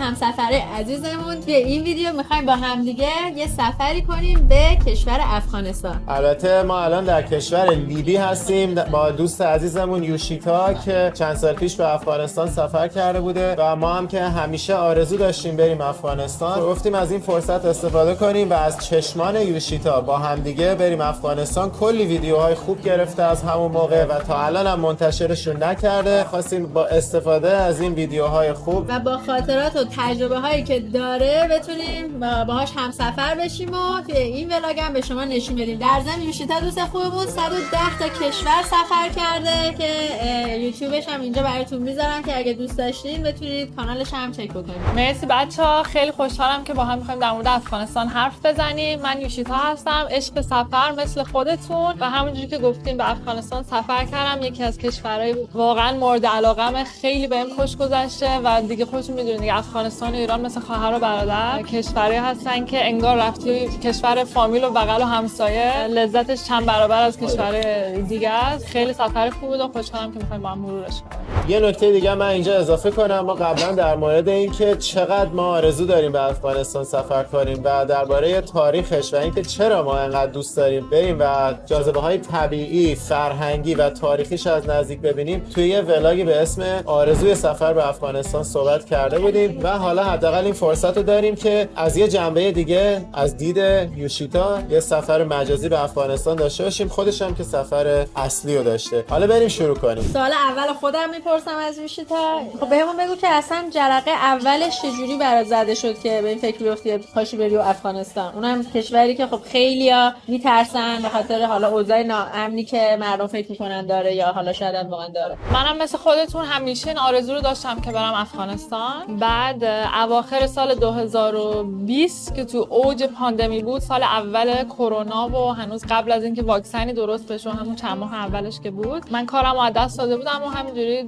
همسفره عزیزمون توی این ویدیو میخوایم با همدیگه یه سفری کنیم به کشور افغانستان. البته ما الان در کشور لیبی هستیم با دوست عزیزمون یوشیتا که چند سال پیش به افغانستان سفر کرده بوده و ما هم که همیشه آرزو داشتیم بریم افغانستان، گفتیم از این فرصت استفاده کنیم و از چشمان یوشیتا با همدیگه بریم افغانستان. کلی ویدیوهای خوب گرفته از همون موقع و تا الان هم منتشرشون نکرده. خواستیم با استفاده از این ویدیوهای خوب و با خاطرات و تجربه هایی که داره بتونیم باهاش همسفر بشیم و توی این ولاگ هم به شما نشون بدیم. در ضمن یوشیتا دوست خوبمون 110 تا کشور سفر کرده که یوتیوبش هم اینجا براتون میذارم که اگه دوست داشتین بتونید کانالش هم چک بکنید. مرسی بچه‌ها، خیلی خوشحالم که با هم می‌خوایم در مورد افغانستان حرف بزنیم. من یوشیتا هستم، عشق سفر مثل خودتون و همونجوری که گفتین به افغانستان سفر کردم. یکی از کشورهای واقعا مورد علاقمه، خیلی بهم خوش گذشته و دیگه خودتون میدونید دیگه افغانستان و ایران مثل خواهر و برادر کشورهایی هستن که انگار رفتی کشور فامیل و بغل و همسایه، لذتش چند برابر از کشور دیگه است. خیلی سفر خوب بود و خوشحالم که می‌خوایم با هم مرورش کنیم. یه نکته دیگه من اینجا اضافه کنم، ما قبلا در مورد اینکه چقدر ما آرزو داریم به افغانستان سفر کنیم و درباره تاریخش و اینکه چرا ما انقدر دوست داریم بریم و جاذبه‌های طبیعی، فرهنگی و تاریخیش از نزدیک ببینیم توی یه ولاگی به اسم آرزوی سفر به افغانستان صحبت کرده بودیم و حالا حداقل این فرصت رو داریم که از یه جنبه دیگه از دید یوشیتا یه سفر مجازی به افغانستان داشته باشیم، خودش هم که سفر اصلی رو داشته. حالا بریم شروع کنیم. سوال اول خودم میپرسم از یوشیتا، خب بهمون بگو که اصلا جرقه اولش چجوری برات زده شد که به این فکر بیفتی پاشی بری افغانستان، اونم کشوری که خب خیلیا میترسن به خاطر حالا اوضاع ناامنی که مردم فکر میکنن داره یا حالا شاید واقعا داره. منم مثل خودتون همیشه این آرزو رو داشتم که برم افغانستان. بعد اواخر سال 2020 که تو اوج پاندمی بود، سال اول کرونا و هنوز قبل از اینکه واکسنی درست بشه، همون چند ماه اولش که بود، من کارمو از دست داده بودم و همینجوری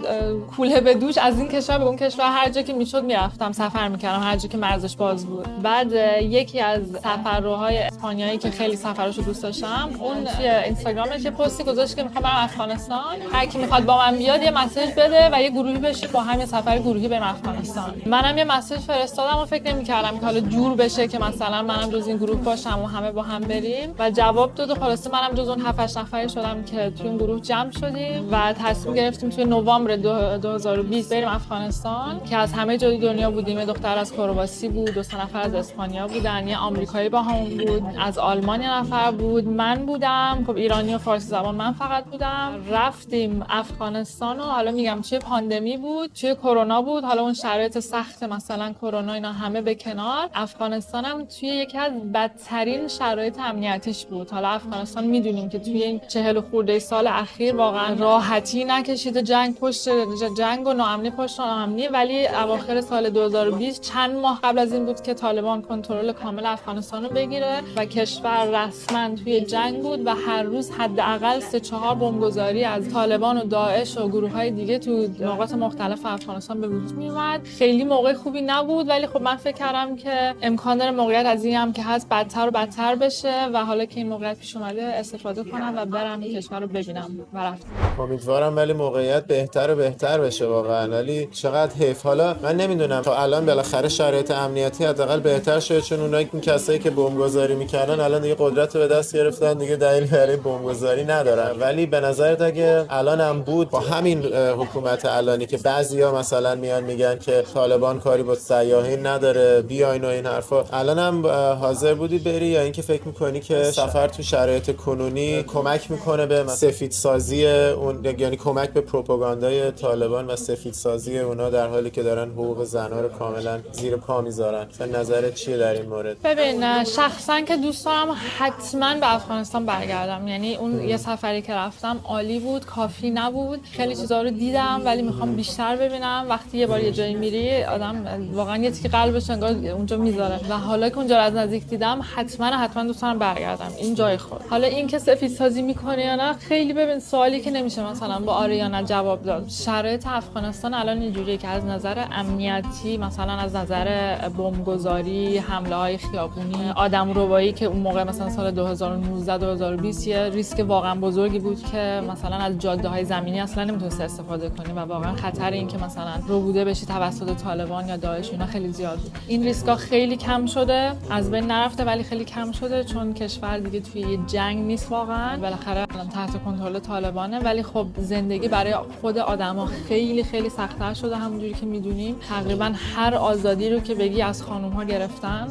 کوله به دوش از این کشور به اون کشور هر جا که میشد میرفتم، سفر میکردم هر جا که مرزش باز بود. بعد یکی از سفرروهای اسپانیایی که خیلی سفراشو دوست داشتم، اون توی اینستاگرامش یه پستی گذاشت که میخوام برم افغانستان، هر کی میخواد با من بیاد یه مسیج بده و یه گروهی بشیم با هم یه سفر گروهی بریم افغانستان. منم یه مسیج فرستادم و فکر نمی‌کردم که حالا جور بشه که مثلا منم جز این گروه باشم و همه با هم بریم و جواب داد و خلاصه منم جز اون 7-8 نفری شدم که توی اون گروه جمع شدیم و تصمیم گرفتیم توی نوامبر 2020 بریم افغانستان که از همه جای دنیا بودیم. یه دختر از کرواسی بود، 2 نفر از اسپانیا بودن، یه آمریکایی با هم بود، از آلمان یه نفر بود، من بودم، خب ایرانی و فارسی زبان من فقط بودم. رفتیم افغانستان و حالا میگم توی پاندمی بود، توی کرونا بود، حالا اون شرایط سخت مثلا کرونا اینا همه به کنار، افغانستان هم توی یکی از بدترین شرایط امنیتیش بود. حالا افغانستان میدونیم که توی این 40 و خورده سال اخیر واقعا راحتی نکشیده، جنگ پشت جنگ و ناامنی پشت ناامنی، ولی اواخر سال 2020 چند ماه قبل از این بود که طالبان کنترل کامل افغانستان رو بگیره و کشور رسما توی جنگ بود و هر روز حداقل 3-4 بمبگذاری از طالبان و داعش و گروه‌های دیگه تو نقاط مختلف افغانستان به وجود میومد. خیلی موقع خوبی نبود، ولی خب من فکر کردم که امکان داره موقعیت از این هم که هست بدتر و بدتر بشه و حالا که این موقعیت پیش اومده استفاده کنم و برم این کشور رو ببینم و رفتم. امیدوارم ولی موقعیت بهتر و بهتر بشه واقعا، ولی چقدر حیف. حالا من نمیدونم تا الان بالاخره شرایط امنیتی حداقل بهتر شده، چون اونایی کسایی که بمبگذاری میکردن الان دیگه قدرت رو به دست گرفتن، دیگه دلیل برای بمبگذاری ندارن. ولی به نظرت اگه الان هم بود با همین حکومت الانی که بعضیا مثلا میان میگن که طالبان کاری با سیاحی نداره بیاین و این حرفا، الان هم حاضر بودی بری یا اینکه فکر میکنی که سفر تو شرایط کنونی کمک میکنه به سفیدسازی اون، یعنی کمک به پروپاگاندای طالبان و سفیدسازی اونا در حالی که دارن حقوق زن‌ها رو کاملا زیر پا میذارن؟ نظرت چیه در این مورد؟ ببین شخصا که دوست دارم حتما به افغانستان برگردم، یعنی اون یه سفری که رفتم عالی بود، کافی نبود، خیلی چیزا رو دیدم ولی میخوام بیشتر ببینم. وقتی یه بار یه جایی میری آدم واقعا یه تیکه قلبش انگار اونجا میذاره و حالا که اونجا رو از نزدیک دیدم حتما دوست دارم برگردم این جای خود. حالا این که سفیدسازی میکنه یا نه، خیلی ببین سوالی که نمیشه مثلا با آره یا نه جواب داد. شرایط افغانستان الان اینجوریه که از نظر امنیتی، مثلا از نظر بمبگذاری، حمله‌های خیابونی، آدمربایی که اون موقع مثلا سال 2019 2020 یه ریسک واقعا بزرگی بود که مثلا از جاده‌های زمینی اصلا نمیتونست استفاده کنی و واقعا خطر این که مثلا ربوده بشی توسط طالبان یا داعش اینا خیلی زیاد بود. این ریسکا خیلی کم شده، از بین نرفته ولی خیلی کم شده چون کشور دیگه توی یه جنگ نیست واقعا، بالاخره الان تحت کنترل طالبانه. ولی خب زندگی برای خود آدما خیلی خیلی سخت‌تر شده. همونجوری که میدونیم تقریبا هر آزادی رو که بگی از خانم‌ها گرفتن،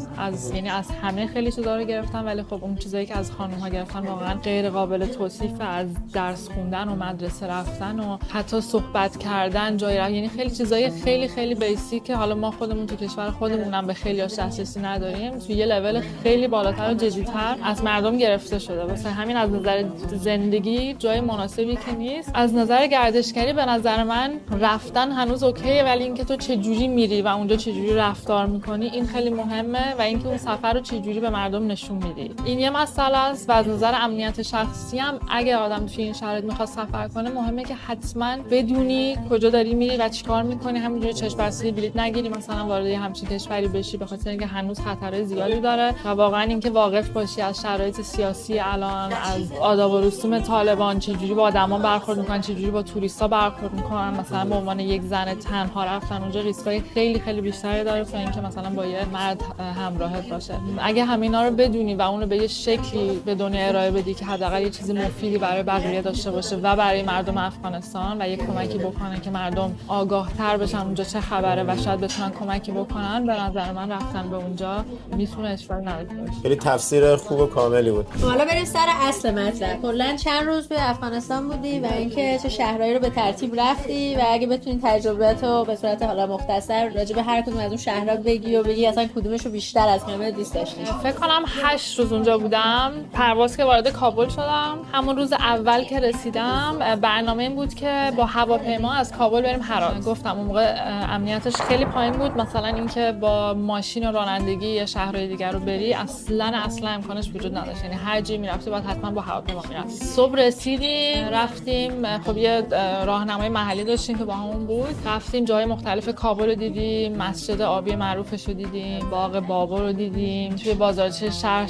یعنی از همه خیلی چیزا رو گرفتن، ولی خب اون چیزایی که از خانم‌ها گرفتن واقعا غیر قابل توصیفه، از درس خوندن و مدرسه رفتن و حتی صحبت کردن، جای رفتن، یعنی خیلی چیزای خیلی خیلی بیسیک که حالا ما خودمون تو کشور خودمون هم به خیلی‌هاش دسترسی نداریم، تو یه لول خیلی بالاتر و جدی‌تر از مردم گرفته شده. واسه همین از نظر زندگی جای مناسبی که نیست. از نظر گردشگری به نظر من رفتن هنوز اوکیه، ولی اینکه تو چه جوری میری و اونجا چه جوری رفتار میکنی این خیلی مهمه و اینکه اون سفر رو چه جوری به مردم نشون میدی این یه مسئله است. و از نظر امنیت شخصی هم اگه آدم توی این شرایط میخواد سفر کنه مهمه که حتما بدونی کجا داری میری و چیکار میکنی. همینجوری چشم بسته بلیط نگیری مثلا وارد همچین کشوری بشی، به خاطر اینکه هنوز خطرهای زیادی داره و واقعا اینکه واقف باشی از شرایط سیاسی الان، از آداب و رسوم طالبان، چه جوری با آدما برخورد میکنن، چه جوری با توریستا برخورد میکنن، مثلا به عنوان یک زن تنها رفتن اونجا ریسکای خیلی خیلی بیشتری داره تا اینکه مثلا با یه مرد همراهت باشه. اگه همینا رو بدونی و اون رو به یه شکلی به دنیا ارائه بدی که حداقل یه چیز مفیدی برای بقیه داشته باشه و برای مردم افغانستان و یه کمکی بکنه که مردم آگاه‌تر بشن اونجا چه خبره و شاید بتونن کمکی بکنن، به نظر من رفتن به اونجا میتونه اشکالی نداشته باشه. خیلی تفسیر خوب و کاملی بود. حالا بریم سر اصل مطلب. کلاً چند روز به افغانستان بودی و اینکه چه شهرهایی رو به ترتیب رفتی و اگه بتونی تجربه‌تو به صورت حالا مختصر راجع به هر کدوم از اون شهرها بگی و بگی اصلا کدومش رو بیشتر از همه دوست داشتی. فکر کنم 8 روز اونجا بودم. پرواز که وارد کابل شدم، همون روز اول که رسیدم برنامه این بود که با هواپیما از کابل بریم هرات. گفتم اون موقع امنیتش خیلی پایین بود، مثلا اینکه با ماشین و رانندگی یه شهرهای دیگر رو بری اصلا امکانش وجود نداشت، یعنی هر جایی میرفتی باید حتما با هواپیما میرفتی. صبح رسیدیم، رفتیم، خب یه راهنمای محلی داشتیم که با همون بود، رفتیم جای مختلف کابل رو دیدیم، مسجد آبی معروفش رو دیدیم، باغ بابا رو دیدیم، توی بازارچه شهر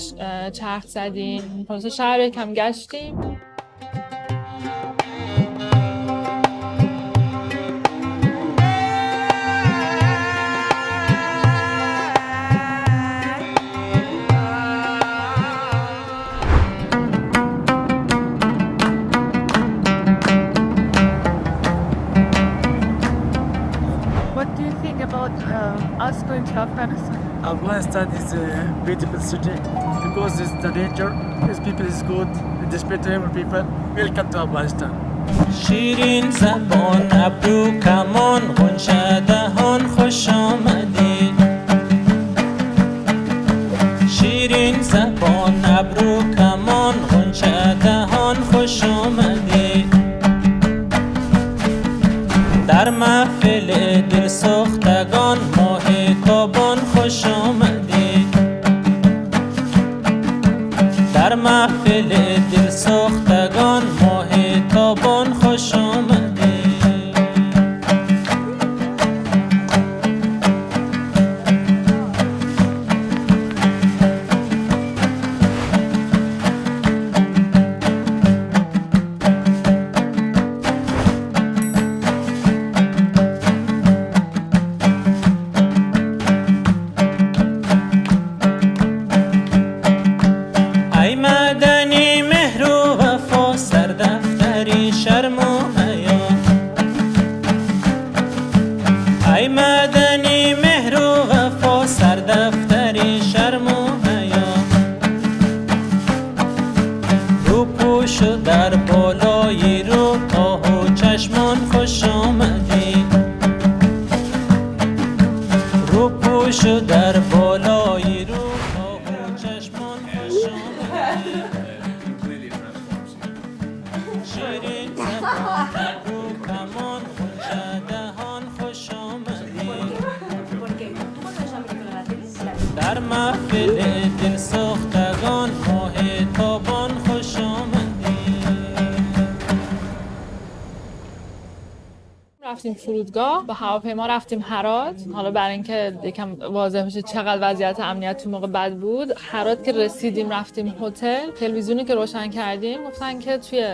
چرخ زدیم، خلاصه شهر یکم گشتیم. What do you think about us going to Afghanistan? Afghanistan is a beautiful city because it's the nature, its people is good, despite every people. Welcome to Afghanistan. شیرین زبان ابرو کمان غنچه دهان خوش آمدید. شیرین زبان ابرو کمان غنچه دهان خوش آمدید. در محفل دل سوختگان ماه تابان خوش آمدید. در محفل دل سوختگان ماه تابان خوش آمدید. ای مدنی مهر و وفا سردفتری شرم و حیا. ای مدنی مهر و وفا سردفتری شرم و حیا. رو پوش و در بالای رو آه و چشمان خوش آمدی. رو پوش و در بالای رو آه و چشمان خوش آمدی. شیرین زبان ابرو کمان غنچه دهان خوش آمدی. در محفل دل سوختگان ماه تابان خوش آمدی. رفتیم فرودگاه، با هواپیما رفتیم هرات. حالا برای اینکه یکم واضح بشه چقدر وضعیت امنیت تو موقع بد بود، هرات که رسیدیم رفتیم هتل. تلویزیونی که روشن کردیم گفتن که توی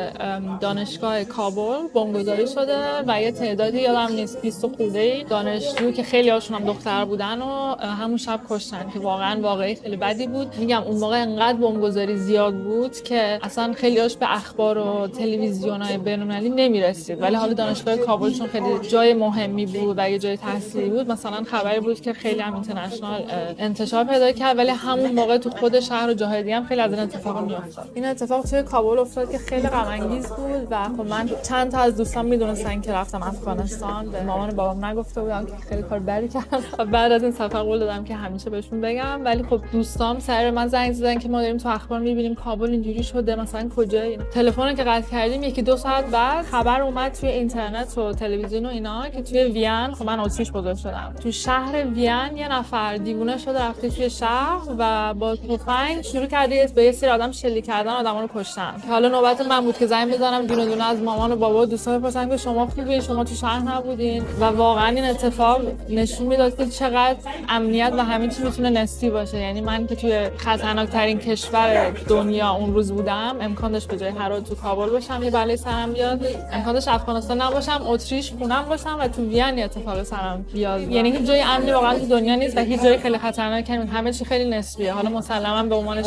دانشگاه کابل بمبگذاری شده و یه تعدادی یادم نیست 20 خورده دانشجو که خیلی هاشون هم دختر بودن و همون شب کشتن که واقعا واقعی خیلی بدی بود. میگم اون موقع انقدر بمبگذاری زیاد بود که اصلا خیلی هاش به اخبار و تلویزیون‌های بین‌المللی نمیرسید، ولی حالا دانشگاه کابل چون خیلی جای مهمی بود و یه جای تحصیلی بود، مثلا خبری بود که خیلی هم اینترنشنال انتشار پیدا کرد، ولی همون موقع تو خود شهر و جاهای دیگه هم خیلی از این اتفاقا میافتاد. این اتفاق توی کابل افتاد که خیلی غم انگیز بود و خب من چند تا از دوستان میدونستن که رفتم افغانستان، به مامان و بابام نگفته بودم که خیلی کار بدی کردم و بعد از این سفر قول دادم که همیشه بهشون بگم، ولی خب دوستام سر من زنگ زدن که ما داریم تو اخبار میبینیم کابل اینجوری شده، مثلا کجایی. تلفن که قطع کردیم یکی دو ساعت بعد خبر اومد توی اینترنت و تلویزیون و اینا که توی وین، خب من اتریش بزرگ شدم، تو شهر وین یه نفر دیوونه شده رفته توی شهر و با تفنگ شروع کرده به یه سری آدم شلیک کردن، آدما رو کشتن. که حالا نوبت من بود که زنگ بزنم دونه دونه از مامان و بابا و دوستان بپرسم که شما خوبین، شما تو شهر نبودین، و واقعا این اتفاق نشون میداد که چقدر امنیت و همه چی میتونه نسبی باشه. یعنی من که توی خطرناکترین کشور دنیا اون روز بودم، امکان داشت به جای هرات تو کابل باشم یه بلای سرم بیاد، امکان داشت افغانستان نباشم، اتریش خونم باشم و تو وین اتفاق سرم بیاد. یعنی هیچ جای امنی واقعا تو دنیا نیست و هیچ جای خیلی خطرناک نیست، همه چی خیلی نسبیه. حالا مسلما به عنوانش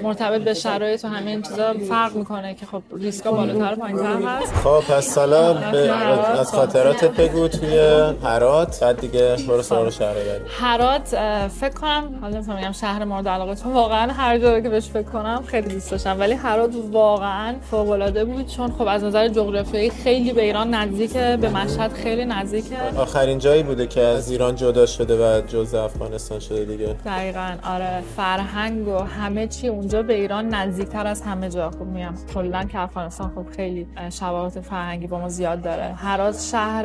مرتبط به شرایط و همه این چیزا فرق میکنه که خب ریسکا بالاتر و پایین‌تر هست. خب پس حالا از خاطراتت بگو توی هرات، بعد دیگه برو سراغ شهر بعدی. هرات فکر کنم، حالا نمی‌تونم بگم شهر مورد علاقه، چون واقعا هر جایی که بهش فکر کنم خیلی دوست داشتم، ولی هرات واقعا فوق‌العاده بود چون خب از نظر جغرافیایی خیلی به ایران نزدیکه، به مشهد خیلی نزدیکه. آخرین جایی بوده که از ایران جدا شده و جزء افغانستان شده دیگه. دقیقاً آره، فرهنگ و همه چی اونجا به ایران نزدیکتر از همه جا. خب میگم کلاً که افغانستان خب خیلی شباهت فرهنگی با ما زیاد داره. هرات شهر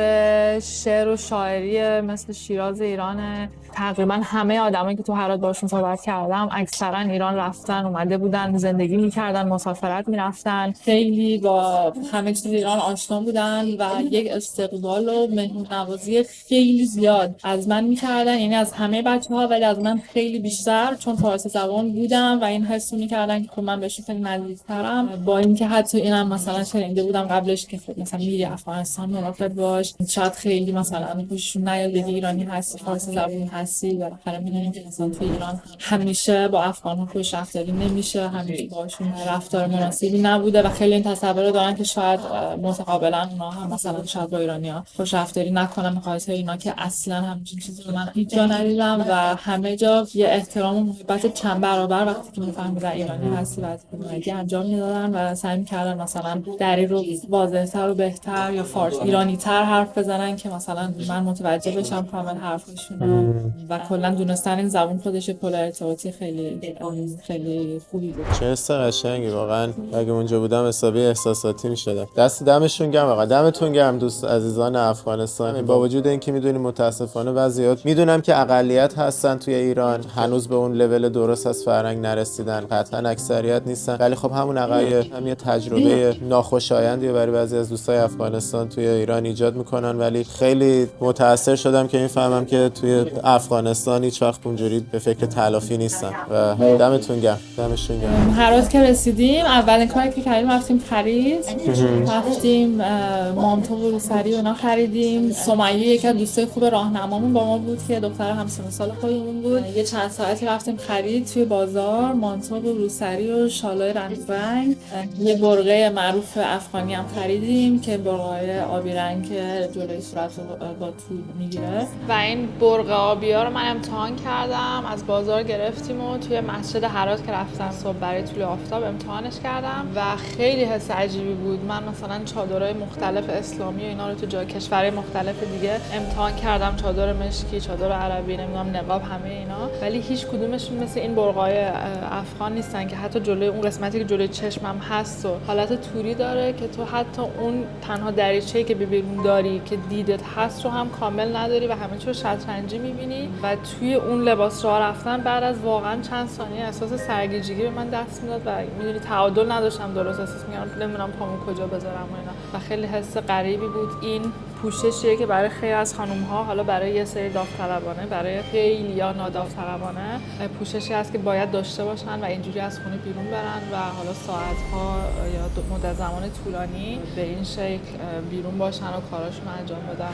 شعر و شاعری مثل شیراز ایرانه. تقریبا همه آدمایی که تو هرات باشون صحبت کردم اکثرا ایران رفتن، اومده بودن، زندگی میکردن، مسافرت میرفتن، خیلی با همه چیز ایران آشنا بودن و یک استقبال و مهمون نوازی خیلی زیاد از من میکردن، یعنی از همه بچه‌ها ولی از من خیلی بیشتر، چون فارسی زبان بودم و این حس میکردن که خب من بهشون خیلی نزدیک‌ترم. با اینکه حتی اینم مثلا شنیده بودم قبلش که خب مثلا میری افغانستان مراقب باش، شاید خیلی مثلا خوششون نیاد بگی ایرانی هستی، فارسی زبان هستی، بالاخره میدونیم که مثلا تو ایران همیشه با افغان‌ها خوش رفتاری نمیشه، همیشه باشون رفتار مناسبی نبوده و خیلی این تصور رو دارن که شاید متقابلا اونا هم مثلا شاید با ایرانی‌ها خوش رفتاری نکنن، مخاطر اینا که اصلا همچین چیزی رو من هیچ جا ندیدم و همه جا یه احترام و محبت چند برابر وقتی که میفهمیدن ایرانی هستی و از ایرانی انجام میدادن و سعی می‌کردن مثلا دری رو واضح‌تر و بهتر یا فارسی ایرانی‌تر حرف بزنن که مثلا من متوجه بشم کامل حرفشون و کلا دونستن این زبان خودش پل ارتباطی خیلی خوبی بود. چه حس قشنگی واقعا. اگه اونجا بودم حسابی احساساتی می‌شدم. دست دمشون گرم، واقعا دمتون گرم دوست عزیزان افغانستان. با وجود اینکه میدونیم متاسفانه وضعیت، میدونم که اقلیت هستن توی ایران، هنوز به اون لول درست از فرهنگ نرسیدن، قطعا اکثریت نیستن، ولی خب همون اقلیت هم یه تجربه ناخوشایندی برای بعضی از دوستای افغانستان توی ایران ایجاد میکنن، ولی خیلی متاثر شدم که میفهمم که توی افغانستان هیچ وقت اونجوری به فکر تلافی نیستن و دمتون گرم، دمشون گرم. هرات که رسیدیم اولین کاری که کردیم رفتیم خرید، رفتیم مانتو و روسری و اینا خریدیم. سمیه یکی از دوستای خوب راهنمامون با ما بود که دختر همسن سال خودمون بود. یه چند ساعتی رفتیم خرید توی بازار، مانتو و روسری و شالای رنگ رنگ. یه برقه معروف افغانی هم خریدیم که برقه آبی رنگ که جلوی صورت رو با طول میگیره و این برقه آبیا رو من امتحان کردم، از بازار گرفتیم و توی مسجد هرات که رفتم صبح برای طول آفتاب امتحانش کردم و خیلی حس عجیبی بود. من مثلا چادرهای مختلف اسلامی و اینا رو تو کشورهای مختلف دیگه امتحان کردم، چادر مشکی، چادر عربی، نمیدونم نقاب، همه اینا، ولی هیچ کدومشون مثل این برقه‌های افغان نیستن که حتی جلوی اون قسمتی که جلوی چشمم هست و حالت توری داره که تو حتی اون تنها دریچه‌ای که به بیرون داری که دیدت هست رو هم کامل نداری و همه چیو شطرنجی می‌بینی و توی اون لباس راه رفتن بعد از واقعا چند ثانیه احساس سرگیجگی به من دست میداد و میدونی تعادل نداشتم، درست احساس می‌کردم نمیدونم پامو کجا بذارم و اینا و خیلی حس غریبی بود. این پوششیه که برای خیلی از خانم‌ها، حالا برای یه سری داوطلبانه، برای خیلی یا ناداوطلبانه پوششی هست که باید داشته باشن و اینجوری از خونه بیرون برن و حالا ساعت‌ها یا مدت زمان طولانی به این شکل بیرون باشن و کاراشون انجام بدن.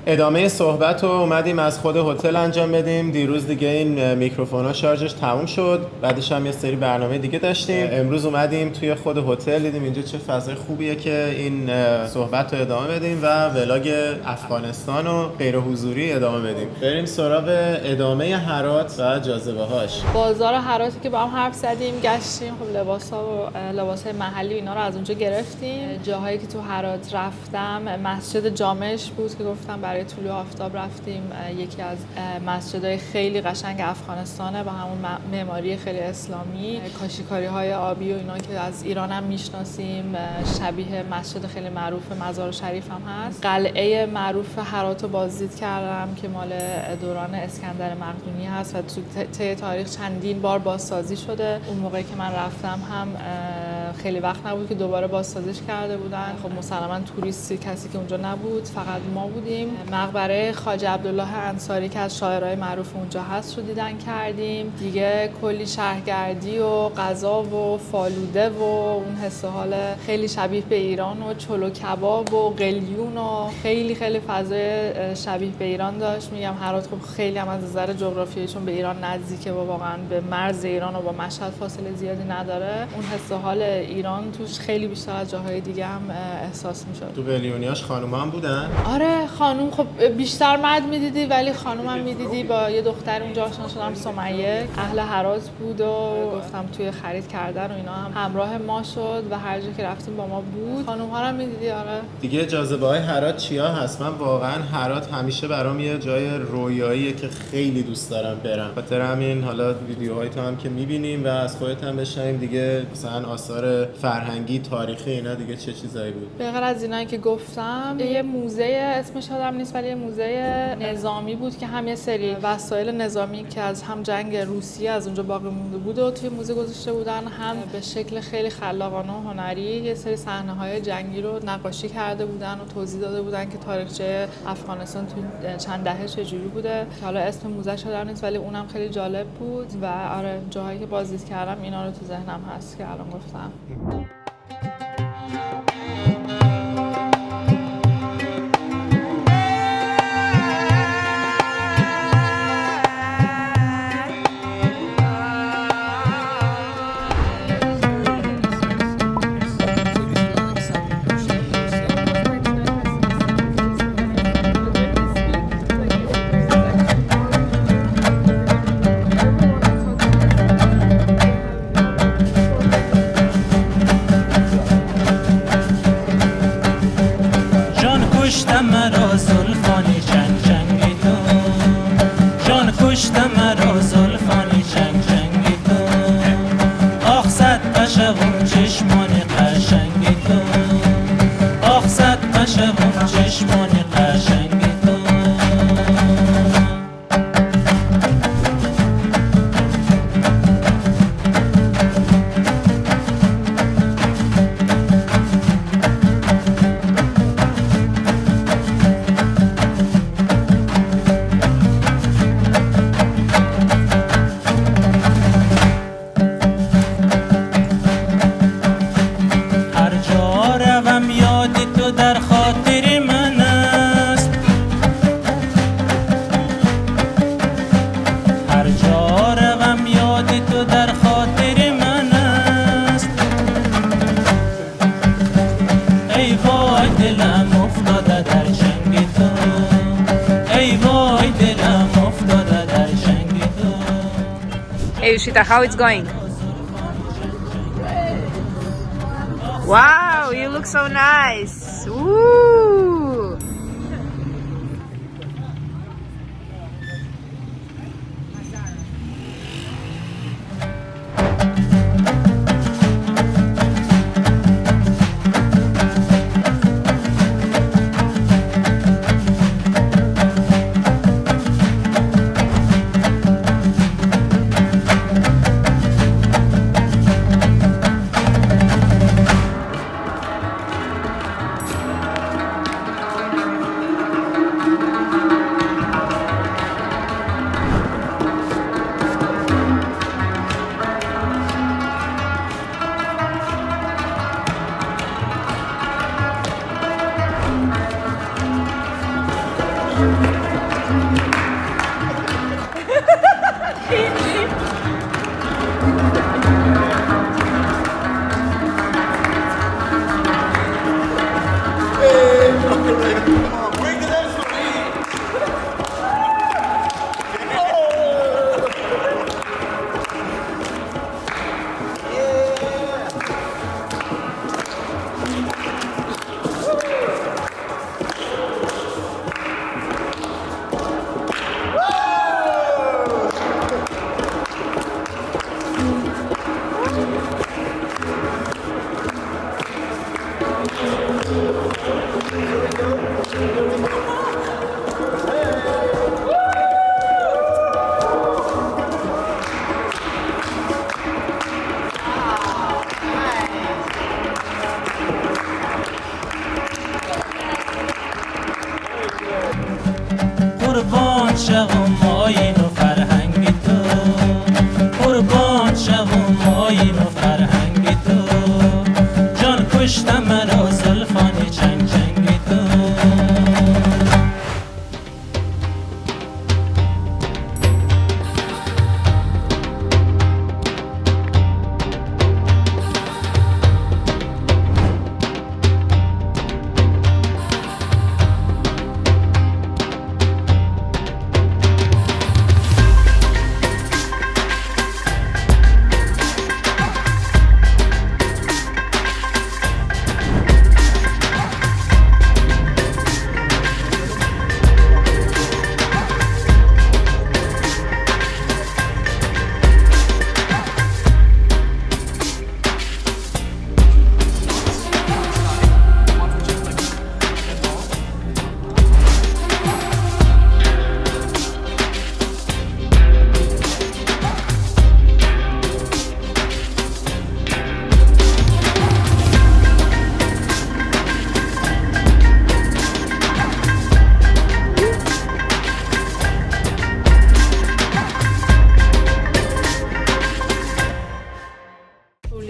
ادامه صحبت رو اومدیم از خود هتل انجام بدیم. دیروز دیگه این میکروفونا شارژش تموم شد، بعدش هم یه سری برنامه دیگه داشتیم. امروز اومدیم توی خود هتل، دیدیم اینجا چه فضای خوبیه که این صحبت رو ادامه بدیم و ولاگ افغانستان رو غیر حضوری ادامه بدیم. بریم سراغ ادامه هرات و جاذبه‌هاش. بازار هراتی که با هم حرف زدیم، گشتیم، خب لباس‌های محلی و اینا رو از اونجا گرفتیم. جاهایی که تو هرات رفتم، مسجد جامعش بود که گفتم برای طلوع آفتاب رفتیم. یکی از مسجدهای خیلی قشنگ افغانستانه با همون معماری خیلی اسلامی، کاشیکاری‌های آبی و اینا که از ایران هم میشناسیم. شبیه مسجد خیلی معروف مزار شریف هم هست. قلعه معروف هرات رو بازدید کردم که مال دوران اسکندر مقدونی هست و تو طی تاریخ چندین بار بازسازی شده. اون موقعی که من رفتم هم خیلی وقت نبود که دوباره بازسازیش کرده بودن. خب مسلماً توریستی کسی که اونجا نبود، فقط ما بودیم. مقبره خواجه عبدالله انصاری که از شاعرای معروف اونجا هست رو دیدن کردیم. دیگه کلی شهرگردی و غذا و فالوده و اون حس و حال خیلی شبیه به ایران و چلو کباب و قلیون و خیلی فضای شبیه به ایران داشت. میگم هرات خب خیلی هم از نظر جغرافیایی چون به ایران نزدیکه و واقعا به مرز ایران و با مشهد فاصله زیادی نداره، اون حس و حال ایران توش خیلی بیشتر از جاهای دیگه هم احساس میشد. تو قلیونیاش خانوما هم بودن؟ آره خانوم، خب بیشتر مرد میدیدی ولی خانوم هم میدیدی. با یه دختر اونجا آشنا شدم، سمیه، اهل هرات بود و گفتم توی خرید کردن و اینا هم همراه ما شد و هر جا که رفتیم با ما بود. خانوم ها رو میدیدی. آره دیگه جاذبه‌های هرات چیا هست؟ من واقعا هرات همیشه برام یه جای رویاییه که خیلی دوست دارم برم. خاطر همین حالا ویدیوهای تو هم که می‌بینیم و از خودت هم بشنویم دیگه، مثلا آثار فرهنگی تاریخی اینا دیگه چه چیزایی بود؟ به غیر از اینایی که گفتم، یه موزه اسمش یادم نیست ولی یه موزه نظامی بود که هم یه سری وسایل نظامی که از هم جنگ روسیه از اونجا باقی مونده بود و توی موزه گذاشته بودن، هم به شکل خیلی خلاقانه و هنری یه سری صحنه‌های جنگی رو نقاشی کرده بودن و توضیح داده بودن که تاریخچه افغانستان تو چند دهه چجوری بوده که حالا اسم موزه‌ش یادم نیست ولی اونم خیلی جالب بود. و آره جاهایی که بازدید کردم اینا رو تو ذهنم هست که الان گفتم. Hey Ushita, how it's going? Wow, you look so nice. Woo!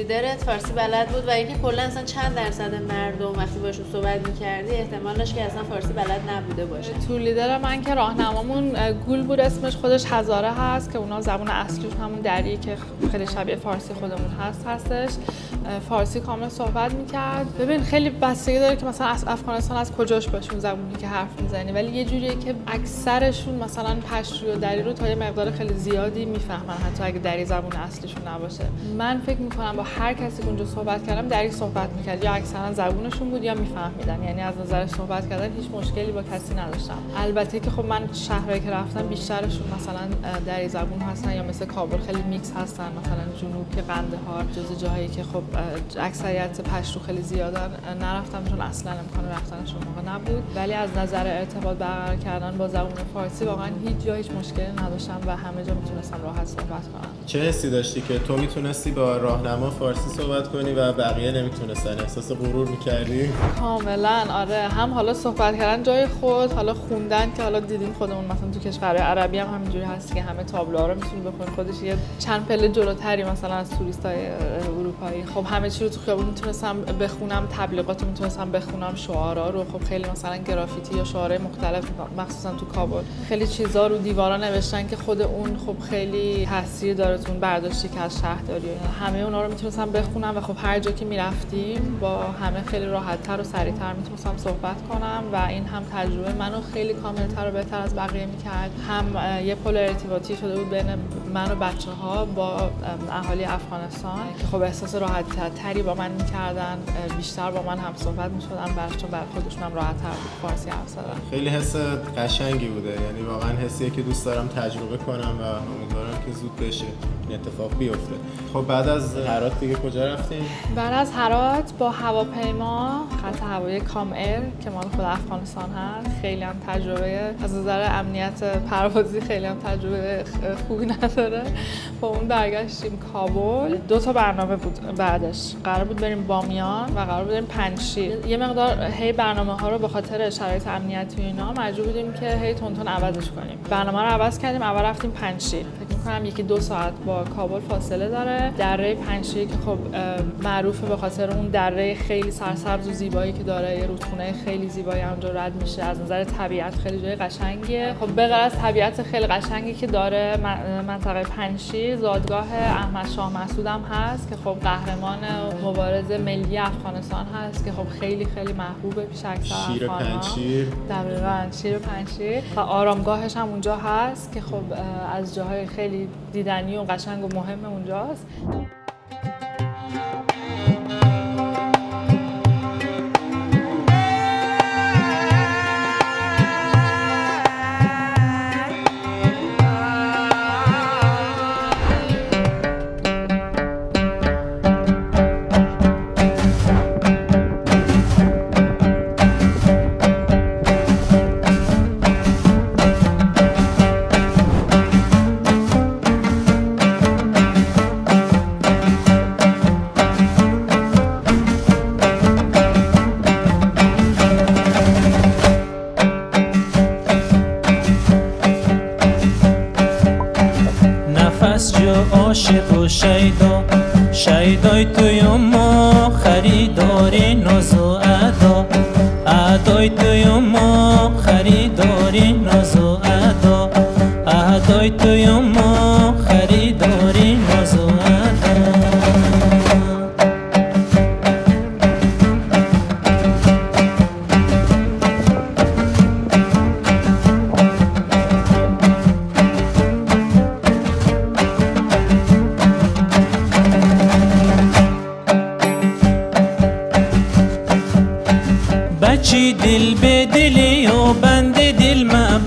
لیدرت فارسی بلد بود و اینکه کلا اصلا چند درصد مردم وقتی باشون صحبت می‌کردی احتمالش که اصلا فارسی بلد نبوده باشه؟ تور لیدر من که راهنمامون گول بود، اسمش خودش هزاره هست که اونا زبان اصلیش همون دری که خیلی شبیه فارسی خودمون هستش. فارسی کامل صحبت میکرد. ببین خیلی بستگی داره که مثلا از افغانستان از کجاش باشون زبونی که حرف میزنی، ولی یه جوریه که اکثرشون مثلا پشتو و دری رو تا یه مقدار خیلی زیادی میفهمن حتی اگه دری زبون اصلیشون نباشه. من فکر میکنم با هر کسی که اونجا صحبت کردم دری صحبت میکرد، یا اکثرا زبونشون بود یا میفهمیدن، یعنی از نظر صحبت کردن هیچ مشکلی با کسی نداشتم. البته که خب من شهرهایی که رفتم بیشترشون مثلا دری زبون هستن یا مثل کابل خیلی میکس هستن، مثلا جنوب که قندهار جزو جاهایی که خب اکثریت پشتو خیلی زیادن نرفتم چون اصلا امکان رفتنشون موقع نبود، ولی از نظر ارتباط برقرار کردن با زبان فارسی واقعا هیچ جا هیچ مشکلی نداشتم و همه جا میتونستم راحت صحبت کنم. چه حسی داشتی که تو میتونستی با راهنما فارسی صحبت کنی و بقیه نمیتونستن؟ احساس غرور میکردی؟ کاملا آره، هم حالا صحبت کردن جای خود، حالا خوندن که حالا دیدیم خودمون مثلا تو کشورهای عربی هم همینجوری هست که همه تابلوها رو میتونی بخونی، خودش یه چند پله جلوتری مثلا از توریستای اروپایی. خب همه چی رو تو خیابون میتونستم بخونم، تبلیغات رو میتونستم بخونم، شعارا رو، خب خیلی مثلا گرافیتی یا شعارهای مختلف مخصوصا تو کابل خیلی چیزا رو دیوارا نوشتن که خود اون خب خیلی تاثیر داره تو اون برداشتی که از شهرداری. همه اونا رو میتونستم بخونم و خب هر جا که میرفتیم با همه خیلی راحت‌تر و سریع‌تر میتونستم صحبت کنم و این هم تجربه منو خیلی کامل‌تر و بهتر از بقیه میکرد. هم یه پل ارتباطی شده بود بین من و بچه‌ها با اهالی افغانستان که خب احساس راحت‌تری با من میکردن، بیشتر با من هم صحبت میشدن چون برای خودشون هم راحت‌تر بود فارسی حرف زدن. خیلی حس قشنگی بوده، یعنی واقعا حسیه که دوست دارم تجربه کنم و امیدوارم که زود بشه این اتفاق بیفته. خب بعد از هرات دیگه کجا رفتیم؟ بعد از هرات با هواپیما خط هوایی کام ایر که مال خود افغانستان هست، خیلی هم تجربه از نظر امنیت پروازی خیلی هم تجربه خوبی نداره. با اون برگشتیم کابل. 2 تا برنامه بود بعدش، قرار بود بریم بامیان و قرار بود بریم پنجشیر. یه مقدار هی برنامه‌ها رو به خاطر شرایط امنیتی و اینا مجبور بودیم که هی تون عوضش کنیم. برنامه رو عوض کردیم، اول رفتیم پنجشیر. فکر می‌کنم 1-2 ساعت با کابل فاصله داره. دره پنجشیر که خب معروفه به خاطر اون دره خیلی سرسبز و زیبایی که داره، یه رودخونه خیلی زیبایی اونجا رد میشه، از نظر طبیعت خیلی جای قشنگیه. خب به غیر از طبیعت خیلی قشنگی که داره، منطقه پنجشیر زادگاه احمد شاه مسعود هم هست که خب قهرمان مبارزه ملی افغانستان هست که خب خیلی خیلی محبوبه پیش اکثر افغان‌ها. شیر پنجشیر. دقیقاً شیر پنجشیر و آرامگاهش هم اونجا هست که خب از جاهای خیلی دیدنی و قشنگ و مهم اونجاست. عاشق و شیدای توی ما خریداری ناز و ادای توی ما خریداری ناز و ادای توی ما خریداری ناز و بچی دل به دلی و بند دل ما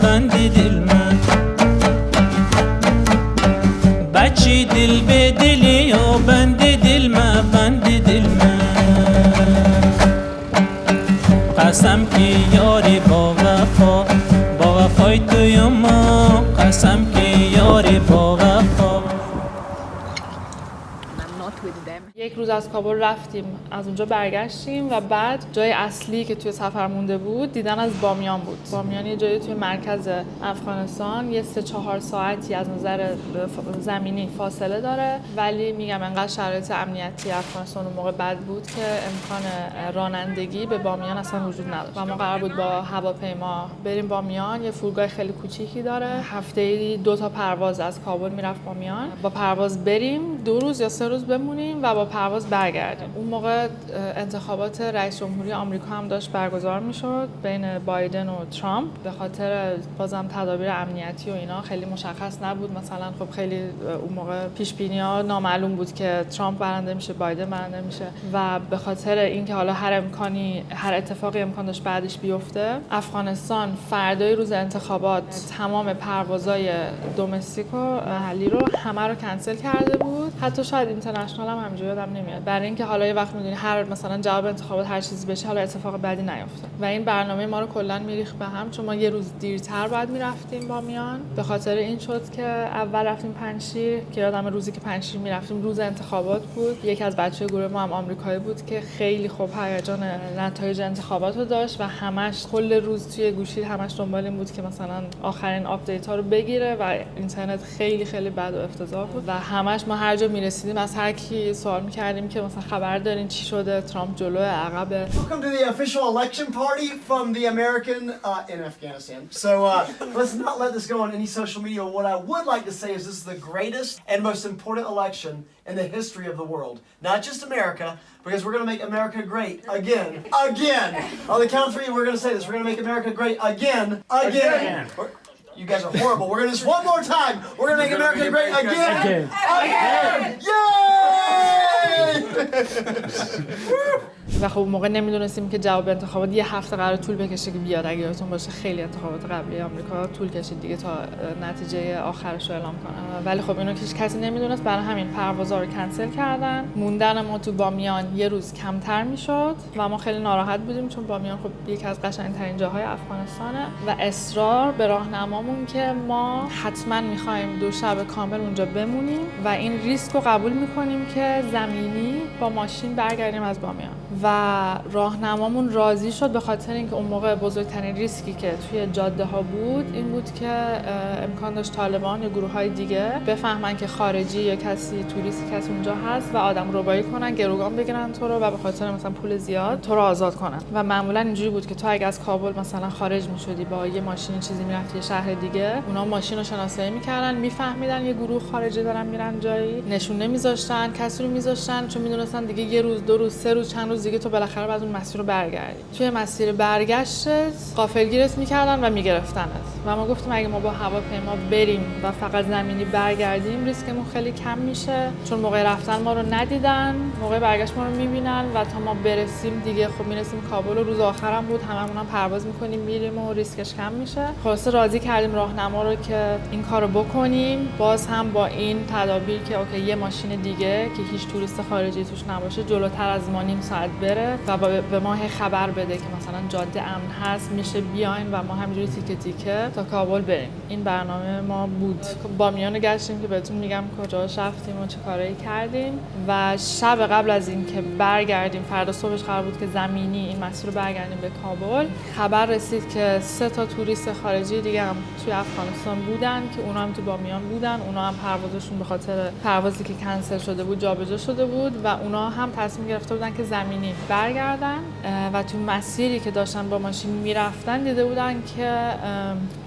بچی دل به دلی و بند دل ما قسم که یاری با وفای توی ما قسم که یاری با وفا. I'm not with them. یک روز از کابل رفتیم، از اونجا برگشتیم و بعد جای اصلی که توی سفر مونده بود دیدن از بامیان بود. بامیان یه جایی توی مرکز افغانستان، یه 3-4 ساعتی از نظر زمینی فاصله داره، ولی میگم انقدر شرایط امنیتی افغانستان اون موقع بد بود که امکان رانندگی به بامیان اصلا وجود نداشت و ما قرار بود با هواپیما بریم بامیان. یه فرودگاه خیلی کوچیکی داره، هفته‌ای 2 تا پرواز از کابل میرفت بامیان، با پرواز بریم 2 روز یا 3 روز بمونیم و با پرواز برگردیم. اون موقع انتخابات رئیس جمهوری آمریکا هم داشت برگزار میشد بین بایدن و ترامپ. به خاطر بازم تدابیر امنیتی و اینا خیلی مشخص نبود، مثلا خب خیلی اون موقع پیش بینی‌ها نامعلوم بود که ترامپ برنده میشه، بایدن برنده میشه و به خاطر اینکه حالا هر اتفاقی امکان داشت بعدش بیفته، افغانستان فردای روز انتخابات تمام پروازهای دومستیک و محلی رو همه رو کنسل کرده بود. حتی شاید اینترنشنال هم همینجوری یادم نمیاد، برای اینکه حالا یه وقت میدونی هر مثلا جواب انتخابات هر چیزی بشه حالا اتفاق بدی نیفته و این برنامه ما رو کلا میریخت به هم، چون ما یه روز دیرتر باید میرفتیم بامیان. به خاطر این شد که اول رفتیم پنجشیر که یادم روزی که پنجشیر میرفتیم روز انتخابات بود. یکی از بچه‌های گروه ما هم آمریکایی بود که خیلی خوب هیجان نتایج انتخابات رو داشت و همش کل روز توی گوشی همش دنبال این بود که مثلا آخرین آپدیت ها رو بگیره و اینترنت خیلی خیلی بد و افتضاح بود و همش ما هر جا میرسیدیم از هر کی سوال می‌کردیم که مثلا خبر دارین چی شده، ترامپ جلوه عقبه. Welcome to the official election party from the American in Afghanistan. So let's not let this go on any social media. What I would like to say is this is the greatest and most important election in the history of the world. Not just America, because we're going to make America great again. Again! On the count of 3, we're going to say this. We're going to make America great again. Again! You guys are horrible. We're going to just one more time. We're going to make America great again. Again! Yay! و خب اون موقع نمیدونستیم که جواب انتخابات یه هفته قرار طول بکشه که بیاد. اگه یادتون باشه خیلی انتخابات قبلی آمریکا طول کشید دیگه تا نتیجه آخرش رو اعلام کنن، ولی خب اینو هیچ کسی نمیدونست. برای همین پروازا رو کنسل کردن. موندن ما تو بامیان یه روز کمتر میشد و ما خیلی ناراحت بودیم، چون بامیان خب یکی از قشنگ‌ترین جاهای افغانستانه و اصرار به راهنمامون که ما حتما می‌خوایم 2 شب کامل اونجا بمونیم و این ریسک رو قبول می‌کنیم که زمینی با ماشین برگردیم از بامیان و راهنمامون راضی شد، به خاطر اینکه اون موقع بزرگترین ریسکی که توی جاده ها بود این بود که امکان داشت طالبان یا گروه های دیگه بفهمن که خارجی یا کسی توریستی کسی اونجا هست و آدم ربایی کنن، گروگان بگیرن تو رو و به خاطر مثلا پول زیاد تو رو آزاد کنن. و معمولا اینجوری بود که تو اگه از کابل مثلا خارج می‌شدی با یه ماشین چیزی می‌رفتی یه شهر دیگه، اونا ماشین رو شناسایی می‌کردن، می‌فهمیدن یه گروه خارجی دارن میرن جایی، نشون نمی‌ذاشتن، کسی رو می‌ذاشتن، چون می‌دونستن دیگه یه روز 2 روز 3 روز چند روز دیگه تو بالاخره بعد اون مسیر رو برگردی. توی مسیر برگشت غافلگیرت می‌کردن و می‌گرفتنت و ما گفتیم اگه ما با هواپیما بریم و فقط زمینی برگردیم ریسکمون خیلی کم میشه، چون موقع رفتن ما رو ندیدن، موقع برگشت ما رو می‌بینن و تا ما برسیم دیگه خب میرسیم کابل و روز آخرام بود، هممون هم پرواز می‌کنیم میریم و ریسکش کم میشه. خلاصه راضی کردیم راهنما رو که این کارو بکنیم، باز هم با این تدابیر که اوکی یه ماشین دیگه که هیچ توریست خارجی توش نباشه جلوتر از ما نیم ساعت بره و به ما خبر بده که مثلا جاده امن هست میشه بیاین و ما همینجوری تیکه تیکه تا کابل بریم. این برنامه ما بود. بامیان رو گشتیم که بهتون میگم کجا رفتیم و چه کارایی کردیم و شب قبل از این که برگردیم فردا صبحش قرار بود که زمینی این مسیر رو برگردیم به کابل، خبر رسید که 3 تا توریست خارجی دیگه هم توی افغانستان بودن که اونا هم تو بامیان بودن، اونا هم پروازشون به خاطر پروازی که کنسل شده بود جابجا شده بود و اونا هم تصمیم گرفته بودن که زمینی برگردن و تو مسیری که داشتن با ماشین میرفتن دیده بودن که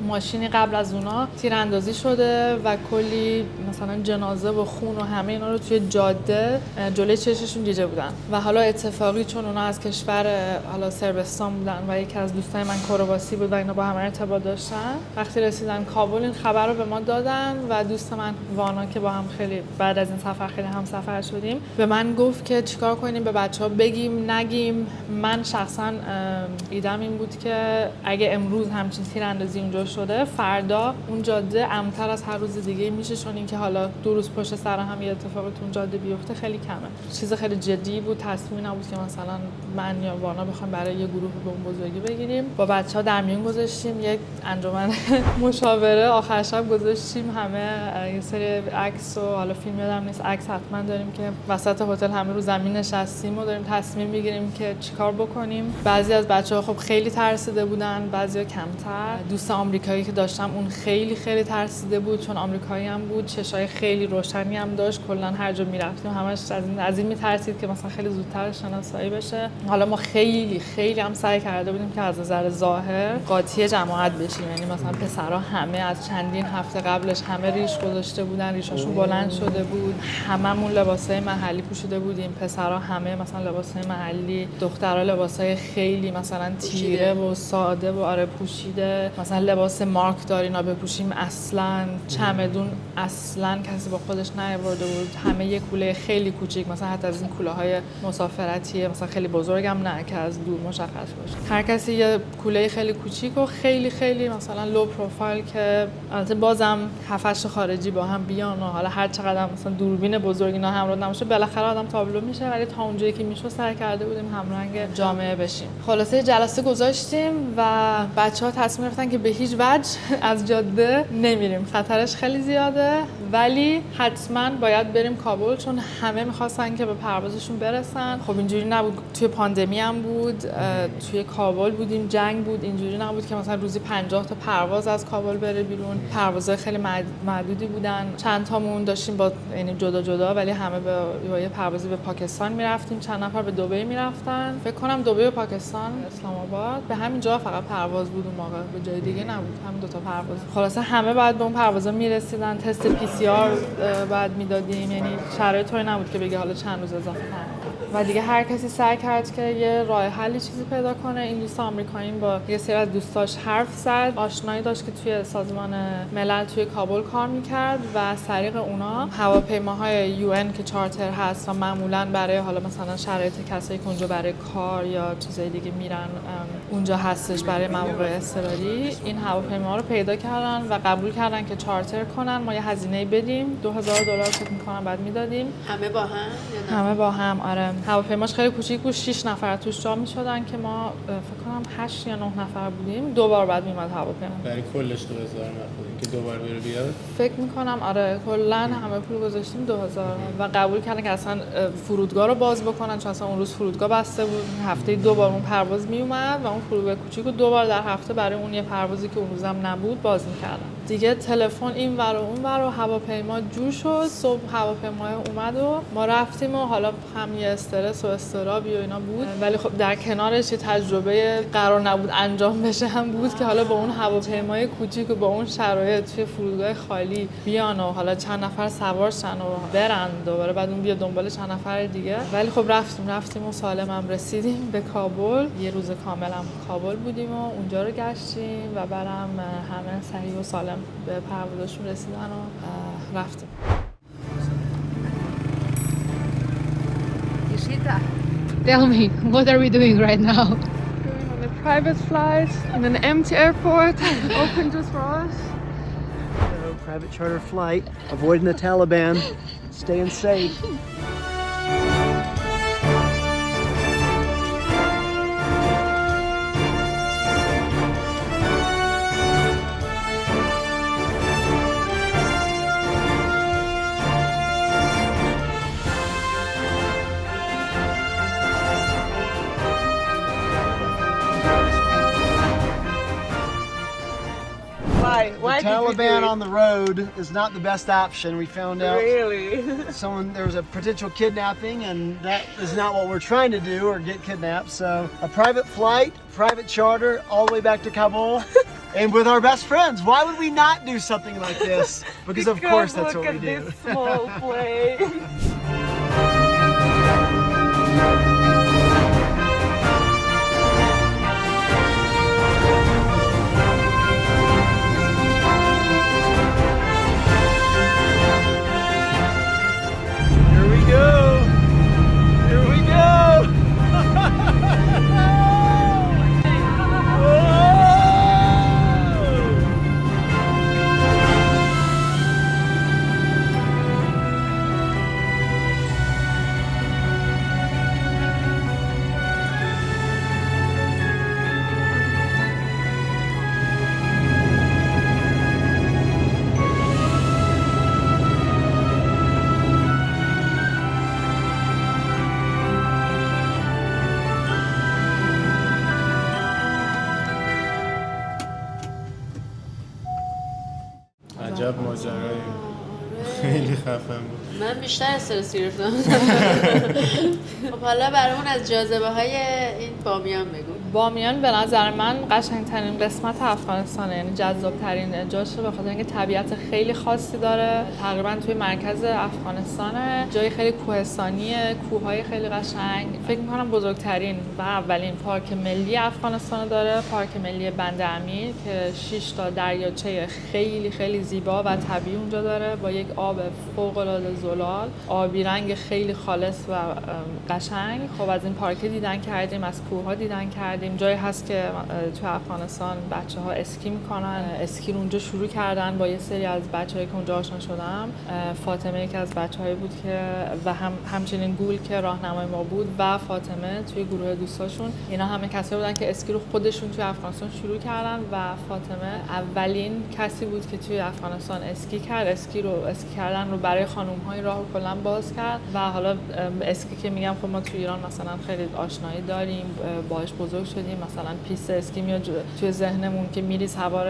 ماشینی قبل از اونا تیراندازی شده و کلی مثلا جنازه و خون و همه اینا رو توی جاده جلوی چششون دیده بودن و حالا اتفاقی چون اونا از کشور حالا صربستان بودن و یکی از دوستای من کرواسی بود و اینا با هم ارتباط داشتن، وقتی رسیدن کابل این خبر رو به ما دادن و دوست من وانا که با هم خیلی بعد از این سفر خیلی هم سفر شدیم به من گفت که چیکار کنیم، به بچه‌ها بگیم بگیم نگیم. من شخصا ایدم این بود که اگه امروز همچین تیراندازی اونجا شده، فردا اون جاده امن‌تر از هر روز دیگه میشه، چون اینکه حالا 2 روز پشت سر هم یه اتفاقی تو اون جاده بیفته خیلی کمه. چیز خیلی جدی بود، تصمیمی نبود که مثلا من یا وانا بخوایم برای یه گروه به اون بزرگی بگیریم. با بچه‌ها در میون گذاشتیم یک انجمن مشاوره، آخر شب گذاشتیم همه یه سری عکس و حالا فیلم یادم نیست، عکس حتما داریم که وسط هتل همه رو زمین نشستیم و داریم تصمیم میگیریم که چیکار بکنیم. بعضی از بچه‌ها خب خیلی ترسیده بودن، بعضیا کمتر. دوست آمریکایی که داشتم اون خیلی خیلی ترسیده بود، چون آمریکایی هم بود، چشای خیلی روشنی هم داشت، کلا هر جا میرفتیم همش از این میترسید که مثلا خیلی زودتر شناسایی بشه. حالا ما خیلی خیلی هم سعی کرده بودیم که از نظر ظاهر قاطی جماعت بشیم، یعنی مثلا پسرا همه از چندین هفته قبلش همه ریش گذاشته بودن، ریشاشون بلند شده بود، هممون لباسای محلی پوشیده بودیم، پسرا همه مثلا لباسای محلی، دخترها لباسای خیلی مثلا تیره و ساده و آره پوشیده، مثلا لباس مارک دارینا بپوشیم اصلا، چمدون اصلا کسی با خودش نیاورده بود، همه یه کوله خیلی کوچیک، مثلا حتی از این کوله‌های مسافرتیه مثلا خیلی بزرگم نه که از دور مشخص باشه، هر کسی یه کوله خیلی کوچیک و خیلی خیلی مثلا لو پروفایل که البته بازم 7-8 خارجی با هم بیان و حالا هر چقدر مثلا دوربین بزرگ اینا همراه نباشه بالاخره آدم تابلو میشه، ولی تا اونجایی که میشد سعی کرده بودیم همرنگ جامعه بشیم. خلاصه جلسه گذاشتیم و بچه‌ها تصمیم گرفتن که به هیچ وجه از جاده نمیریم، خطرش خیلی زیاده، ولی حتما باید بریم کابل، چون همه می‌خواستن که به پروازشون برسن. خب اینجوری نبود، توی پاندمی هم بود، توی کابل بودیم، جنگ بود، اینجوری نبود که مثلا روزی 50 تا پرواز از کابل بره بیرون. پروازهای خیلی معدودی بودن، چند تامون داشتیم با یعنی جدا جدا، ولی همه با یه پروازی به پاکستان میرفتیم، چند نفر به دبی میرفتن، فکر کنم دبی و پاکستان، اسلام آباد، به همین جا فقط پرواز بود اون موقع، به جای دیگه نبود، همین 2 تا پرواز. خلاصه همه بعد به اون پروازا میرسیدن، تست PCR بعد میدادیم، یعنی شرایط طوری نبود که بگه حالا چند روز اضافه کنیم. و دیگه هر کسی سعی کرد که یه راه حلی چیزی پیدا کنه. این دوست آمریکایی با یه سری از دوستاش حرف زد، آشنایی داشت که توی سازمان ملل توی کابل کار میکرد و از طریق اونا هواپیماهای UN که چارتر هست و معمولاً برای حالا مثلا شرایط کسایی که اونجا برای کار یا چیزای دیگه میرن اونجا هستش برای مواقع اضطراری، این هواپیما رو پیدا کردن و قبول کردن که چارتر کنن، ما یه هزینه بدیم، $2000 فکر می‌کنم بعد میدادیم. همه با هم آره. هواپیماش خیلی کوچیک بود، 6 نفر توش جا می‌شدن که ما فکر کنم 8 یا 9 نفر بودیم. 2 بار بعد میومد هواپیما. برای کلش 2000 نخودیم که 2 بار بره بیاد. فکر می‌کنم آره کلاً همه پول گذاشتیم 2000 و قبول کردن که اصلا فرودگاه رو باز بکنن، چون اصلا اون روز فرودگاه بسته بود. هفته 2 بار اون پرواز میومد و اون فرودگاه کوچیکو 2 بار در هفته برای اون یه پروازی که اون روزم نبود باز می‌کردن. دیگه تلفن این ور و اون ور و هواپیما جور شد. صبح هواپیما اومد و ما رفتیم و حالا هم یه استرس و استرابی و اینا بود، ولی خب در کنارش یه تجربه قرار نبود انجام بشه هم بود که حالا با اون هواپیمای کوچیک و با اون شرایط توی فرودگاه خالی بیان و حالا چند نفر سوار شن و برن دوباره بعد اون بیا دنبال چند نفر دیگه. ولی خب رفتیم و سالم هم رسیدیم به کابل. یه روز کامل هم کابل بودیم و اونجا رو گشتیم و بعدم همه صحیح و سالم به پروازشون رسیدن و رفتیم. Tell me, what are we doing right now? Going on a private flight in an empty airport, open just for us. Private charter flight, avoiding the Taliban, staying safe. Why the Taliban on the road is not the best option. We found out there was a potential kidnapping, and that is not what we're trying to do or get kidnapped. So a private flight, private charter, all the way back to Kabul, and with our best friends. Why would we not do something like this? Because of course that's what we do. Look at this small plane. Here we go! ماجرایی خیلی خفن بود. من بیشتر استرس گرفتم. خب حالا برامون از جاذبه های این بامیان بگو. بامیان به نظر من قشنگترین قسمت افغانستانه، یعنی جذابترین جاشه، به خاطر اینکه طبیعت خیلی خاصی داره. تقریبا توی مرکز افغانستانه، جای خیلی کوهستانیه، کوههای خیلی قشنگ. فکر می‌کنم بزرگترین و اولین پارک ملی افغانستان داره، پارک ملی بند امیر که 6 تا دریاچه خیلی خیلی زیبا و طبیعی اونجا داره، با یک آب فوق‌العاده زلال، آبی رنگ خیلی خالص و قشنگ. خب از این پارک دیدن کردیم، از کوه‌ها دیدن کردیم. جایی هست که تو افغانستان بچه‌ها اسکی میکنن، اسکی رو اونجا شروع کردن با یه سری از بچه‌هایی که اونجا آشنا شدم. فاطمه یکی از بچه‌هایی بود که و همچنین گول که راهنمای ما بود و فاطمه توی گروه دوستاشون، اینا همه کسایی بودن که اسکی رو خودشون توی افغانستان شروع کردن و فاطمه اولین کسی بود که توی افغانستان اسکی کرد. اسکی کردن رو برای خانم‌های راهو کلاً باز کرد و حالا اسکی که میگم خب ما توی ایران مثلا خیلی آشنایی داریم، باهاش بزرگ شدیم. مثلا پیست اسکی میاد توی ذهنمون که میری سوار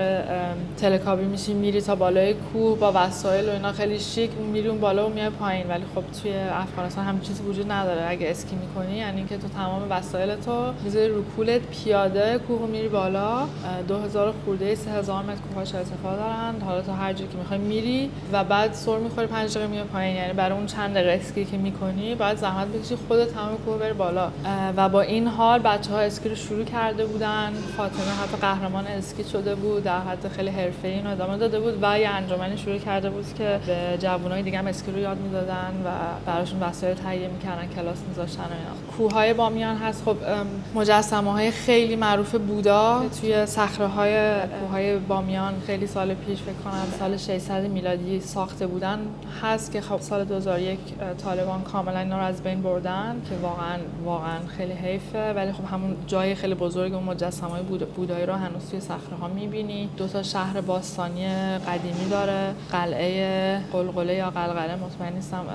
تلکابی میشی، میری تا بالای کوه با وسایل و اینا خیلی شیک، میری اون بالا و میای پایین. ولی خب توی افغانستان همین چیزی وجود نداره. اگه اسکی میکنی یعنی که تو تمام وسایل تو میذاری رو کولت، پیاده کوهو میری بالا. 2000 خورده 3000 متر کوهاش ارتفاع دارن. حالا تا هر جایی که میخوای میری و بعد سر میخوری 5 دقیقه میای پایین. یعنی برای اون چند دقیقه اسکی که میکنی باید زحمت بکشی خودت تمام کوه بری بالا. و با این حال بچه‌ها اسکی رو شروع کرده بودن. فاطمه حتی قهرمان اسکی شده بود، در حد خیلی حرفه‌ای اینو ادامه داده بود و یه انجمنی شروع کرده بود که به جوانای دیگه هم اسکی رو یاد میدادن و براشون وسایل تهیه میکردن، کلاس میذاشتن و اینا. کوههای بامیان هست. خب مجسمه‌های خیلی معروف بودا توی صخره‌های کوههای بامیان خیلی سال پیش، فکر کنم سال 600 میلادی ساخته بودن هست که خب سال 2001 طالبان کاملا اینا رو از بین بردن که واقعا خیلی حیفه. ولی خب همون جای خیلی بزرگ اون مجسمه‌های بودایی رو هنوز توی صخره‌ها می‌بینی. 2 تا شهر باستانی قدیمی داره، قلعه قلقله یا قلقله، مطمئن نیستم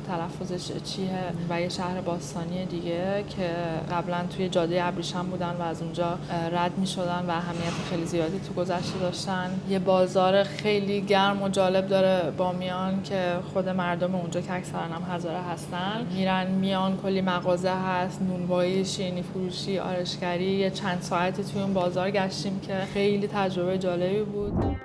تلفظش چیه، و یه شهر باستانی دیگه که قبلا توی جاده ابریشم بودن و از اونجا رد می‌شدن و اهمیت خیلی زیادی تو گذشته داشتن. یه بازار خیلی گرم و جالب داره بامیان که خود مردم اونجا که اکثرا هم هزاره هستن میرن میان، کلی مغازه هست، نونوایی، شیرینی فروشی، آرایشگری. یه چند ساعتی توی اون بازار گشتیم که خیلی تجربه جالبی بود.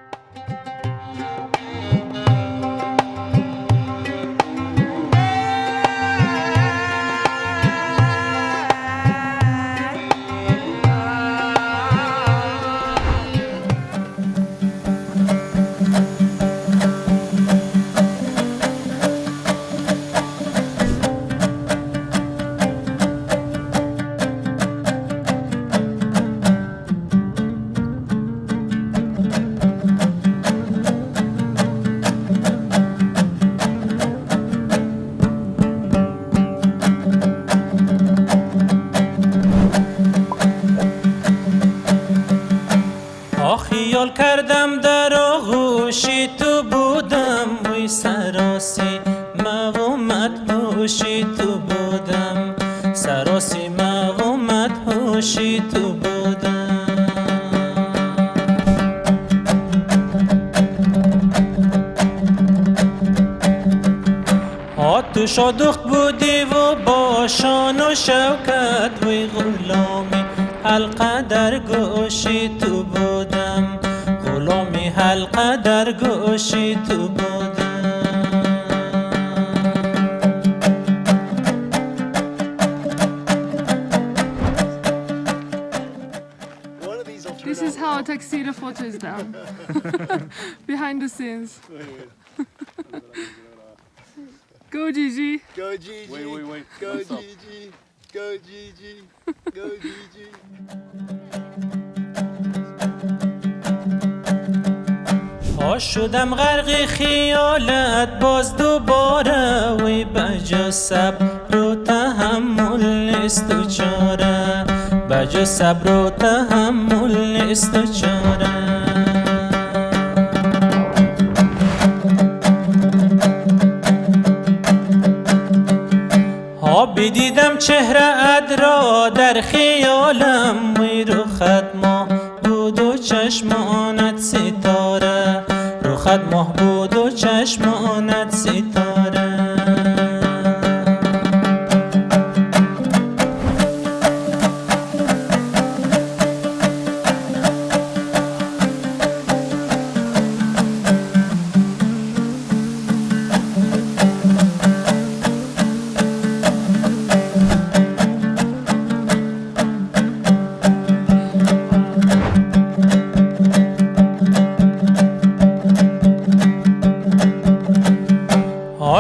خیال کردم در آغوش تو بودم، وی سراسی مقامت هوشی تو بودم، سراسی مقامت هوشی تو بودم. تو شادخت بودی و با شان و شوکت، وی غلامی حلقه در گوشی تو بودم، غلامی حلقه در گوشی تو بودم. This is how a tuxedo photo is done. Behind the scenes. Go Gigi. Go Gigi. Wait. Go Gigi. Go Gigi. Go Gigi. شدم غرق خیالت باز دوباره، وی بجا صبر و تحمل نیست و چاره، بجا صبر و تحمل نیست و چاره. بدیدم چهره اد را در خیالم، وی رخت ما بود و چشمانت ستاره، رخت فقط ماه بود و چشمانت ستاره.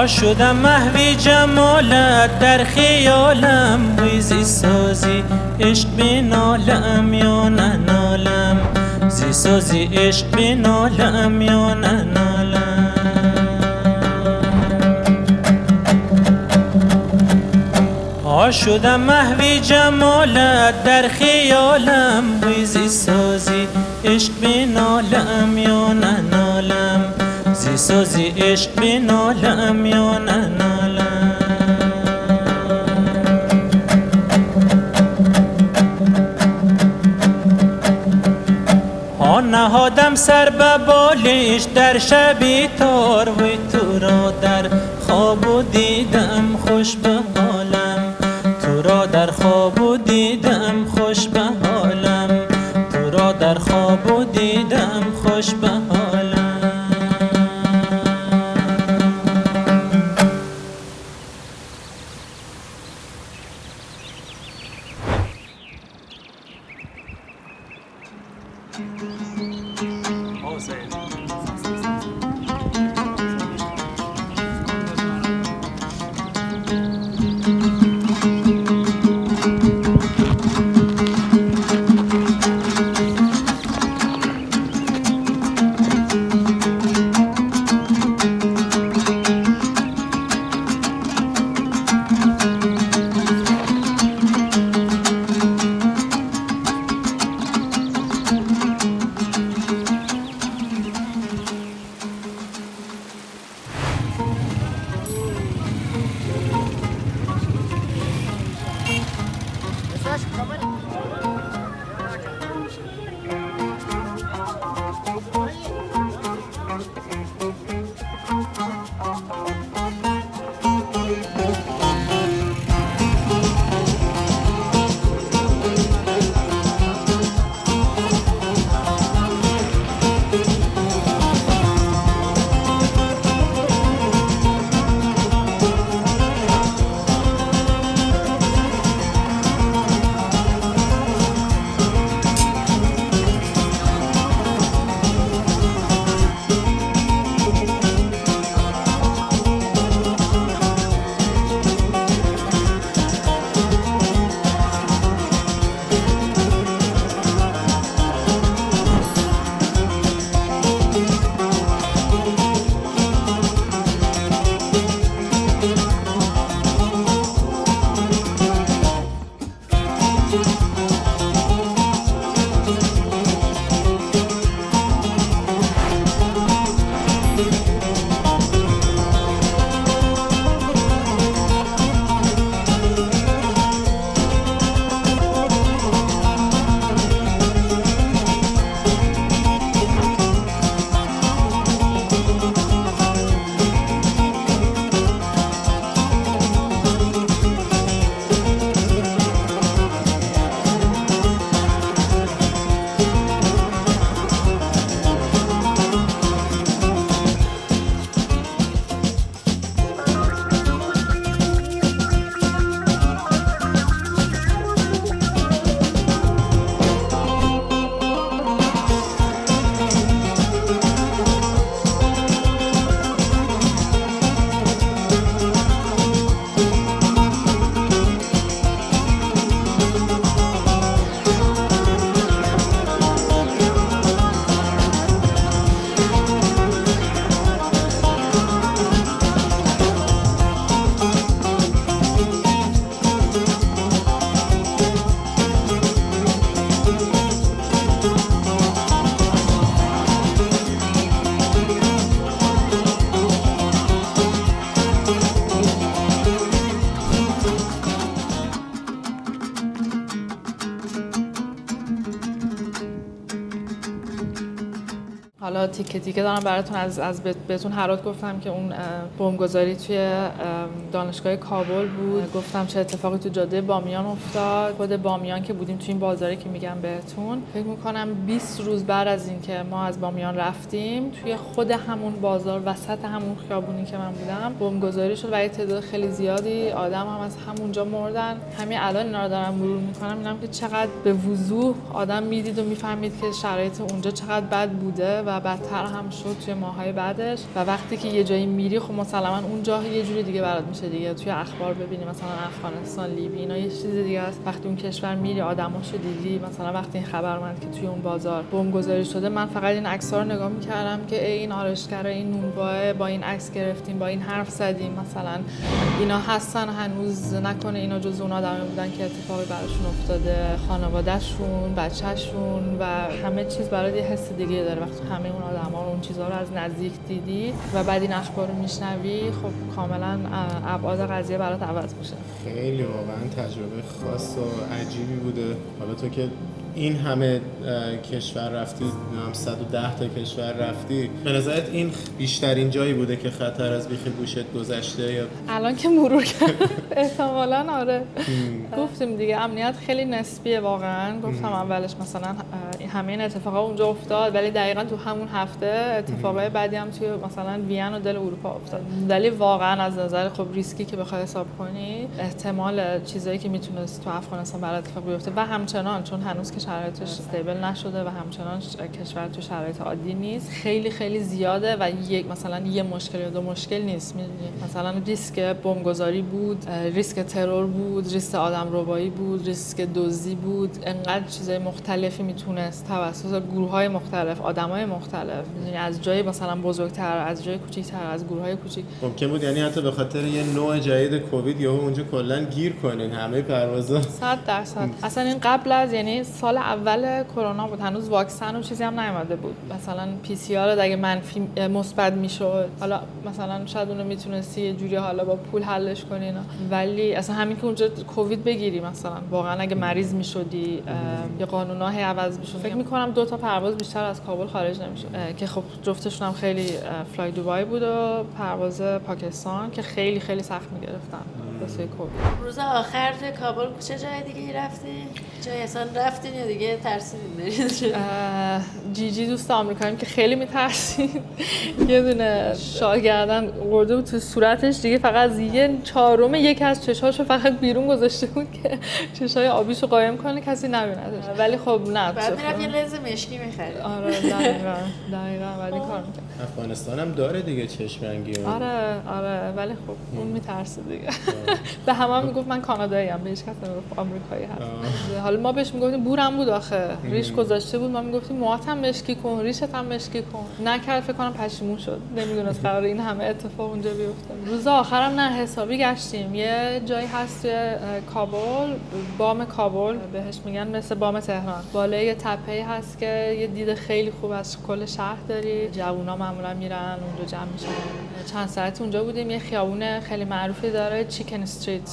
شدم محوی جمالت در خیالم، ویزی سازی عشق بنالم یا ننالم، زی سازی عشق بنالم یا ننالم. شدم محوی جمالت در خیالم، ویزی سازی عشق بنالم یا ننالم، زی سازی عشق بنالم یا ننالم. نهادم سر به بالش در شبی تار، و تو را در خواب و دیدم خوش به حالم، تو را در خواب و دیدم خوش به حالم، تو را در خواب و دیدم خوش به حالم. حالا تیکه تیکه دارم براتون از بهتون هرات گفتم که اون بمبگذاری توی دانشگاه کابل بود. گفتم چه اتفاقی تو جاده بامیان افتاد. خود بامیان که بودیم توی این بازاری که میگم بهتون، فکر میکنم 20 روز بعد از اینکه ما از بامیان رفتیم توی خود همون بازار وسط همون خیابونی که من بودم بمبگذاری شد و یه تعداد خیلی زیادی آدم هم از همونجا مردن. همین الان اینا رو دارم مرور میکنم اینم که چقدر به وضوح آدم میدید و میفهمید که شرایط اونجا چقدر بد بوده و بدتر هم شد توی ماهای بعدش. و وقتی که یه جایی میری خب مسلما اونجا یه جوری دیگه برات میشه دیگه. توی اخبار ببینی مثلا افغانستان، لیبی، اینا یه چیز دیگه است. وقتی اون کشور میری آدماشو دیدی، مثلا وقتی این خبر اومد که توی اون بازار بمبگذاری شده، من فقط این عکس‌ها رو نگاه می‌کردم که این آرایشگرا، این نونواه، با این عکس گرفتیم، با این حرف زدیم، مثلا اینا هستن هنوز، نکنه اینا جز اون آدمایی بودن که اتفاقی براشون افتاده، خانواده‌شون، بچه‌شون و همه چیز برات یه حس دیگه داره وقتی همه اون آدما رو اون چیزا رو از نزدیک دیدی و بعد این اخبار رو میشنوی. خب کاملا ابعاد قضیه برات عوض میشه. خیلی واقعا تجربه خاص و عجیبی بوده. حالا تو که این همه کشور رفتی، 110 تا کشور رفتی، به نظرت این بیشترین جایی بوده که خطر از بیخ گوشت گذشته؟ یا الان که مرور کردم احتمالاً آره. گفتیم دیگه امنیت خیلی نسبیه واقعا. گفتم اولش مثلا همه این اتفاقا اونجا افتاد ولی دقیقاً تو همون هفته اتفاقای بعدی هم توی مثلا وین و دل اروپا افتاد. ولی واقعا از نظر خب ریسکی که بخوای حساب کنی، احتمال چیزایی که میتونست تو افغانستان برات اتفاق بیفته و همچنان چون هنوز که شرایطش استیبل نشده و همچنان کشور تو شرایط عادی نیست، خیلی خیلی زیاده و مثلا یه مشکل یا دو مشکل نیست. میدونی مثلا ریسک بمبگذاری بود، ریسک ترور بود، ریسک آدمربایی بود، ریسک دزدی بود، انقدر چیزای مختلفی میتونست توسط گروه‌های مختلف، آدمای مختلف، میدونی از جای مثلا بزرگتر، از جای کوچیک‌تر، از گروه‌های کوچیک ممکن بود یعنی حتی به خاطر یه نوع جدید کووید یهو اونجا کلا گیر کنین همه پروازا. 100%. اصلا این قبل از یعنی سال اول کرونا بود، هنوز واکسن و چیزی هم نیومده بود. مثلا پی سی آر اگه منفی مثبت میشد، حالا مثلا شاید اونو میتونستی یه جوری حالا با پول حلش کنی اینا، ولی اصلا همین که اونجا کووید بگیری مثلا واقعا اگه مریض میشدی یه قانونا هی عوض میشد. فکر میکنم 2 تا پرواز بیشتر از کابل خارج نمیشد که خب جفتشون هم خیلی فلای دبی بود و پرواز پاکستان که خیلی خیلی سخت میگرفتن واسه کووید. روز آخر تو کابل چه جای دیگه رفتی؟ جای اصلا رفتین یا دیگه ترسیدین برید؟ جیجی دوست آمریکاییم که خیلی میترسید یه دونه شاگردن ورده بود تو صورتش دیگه، فقط یه چهارم یکی از چشاشو فقط بیرون گذاشته بود که چشای آبیشو قایم کنه کسی نبیندش. ولی خب نه بعد میرفت یه لنز مشکی می‌خرید. آره دقیقاً ولی کار می‌کنه. افغانستان هم داره دیگه چشم رنگی. آره ولی خب اون میترسه دیگه. به همه میگفت من کانادایی‌ام، بهش کسی نمیگفت آمریکایی هست. حالا ما بهش میگفتیم بورم بود آخه، ریش گذاشته بود، ما میگفتیم موهات هم مشکی کن، ریشت هم مشکی کن. نکرد، فکر کنم پشیمون شد، نمیدونست قرار این همه اتفاق اونجا بیفته. روز آخرم نه حسابی گشتیم. یه جایی هست توی کابل، بام کابل بهش میگن، مثل بام تهران، بالای یه تپه‌ای هست که یه دید خیلی خوب از کل شهر داری. جوونا معمولا میرن اونجا جمع میشن. چند ساعت اونجا بودیم. یه خیابون خیلی معروفی داره، چیکن استریت،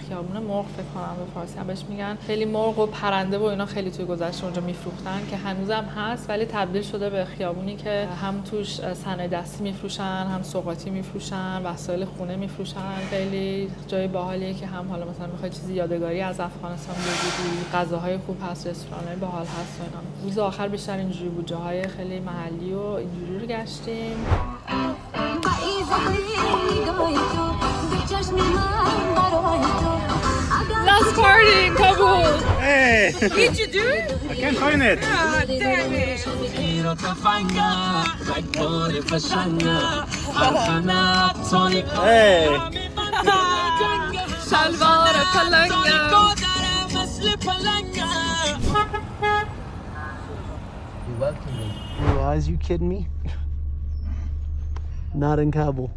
خیابون مرغ فکر کنم به فارسی هم بهش میگن. خیلی مرغ و پرنده و اینا خیلی توی گذشته اونجا میفروختن که هنوزم هست، ولی تبدیل شده به خیابونی که هم توش صنایع دستی میفروشن، هم سوغاتی میفروشن، وسایل خونه میفروشن. خیلی جای باحالیه که هم حالا مثلا میخوای چیزی یادگاری از افغانستان بگیری، غذاهای خوب هست، رستوران‌های باحال هست و اینا. روز آخر بیشتر اینجوری بود، جاهای خیلی محلی و اینجوری رو گشتیم. Last party in Kabul. Hey! What did you do? I can't find it. Ah, damn it. Hey! شلوار پلنگم. Blue eyes, you kidding me? Not in Kabul.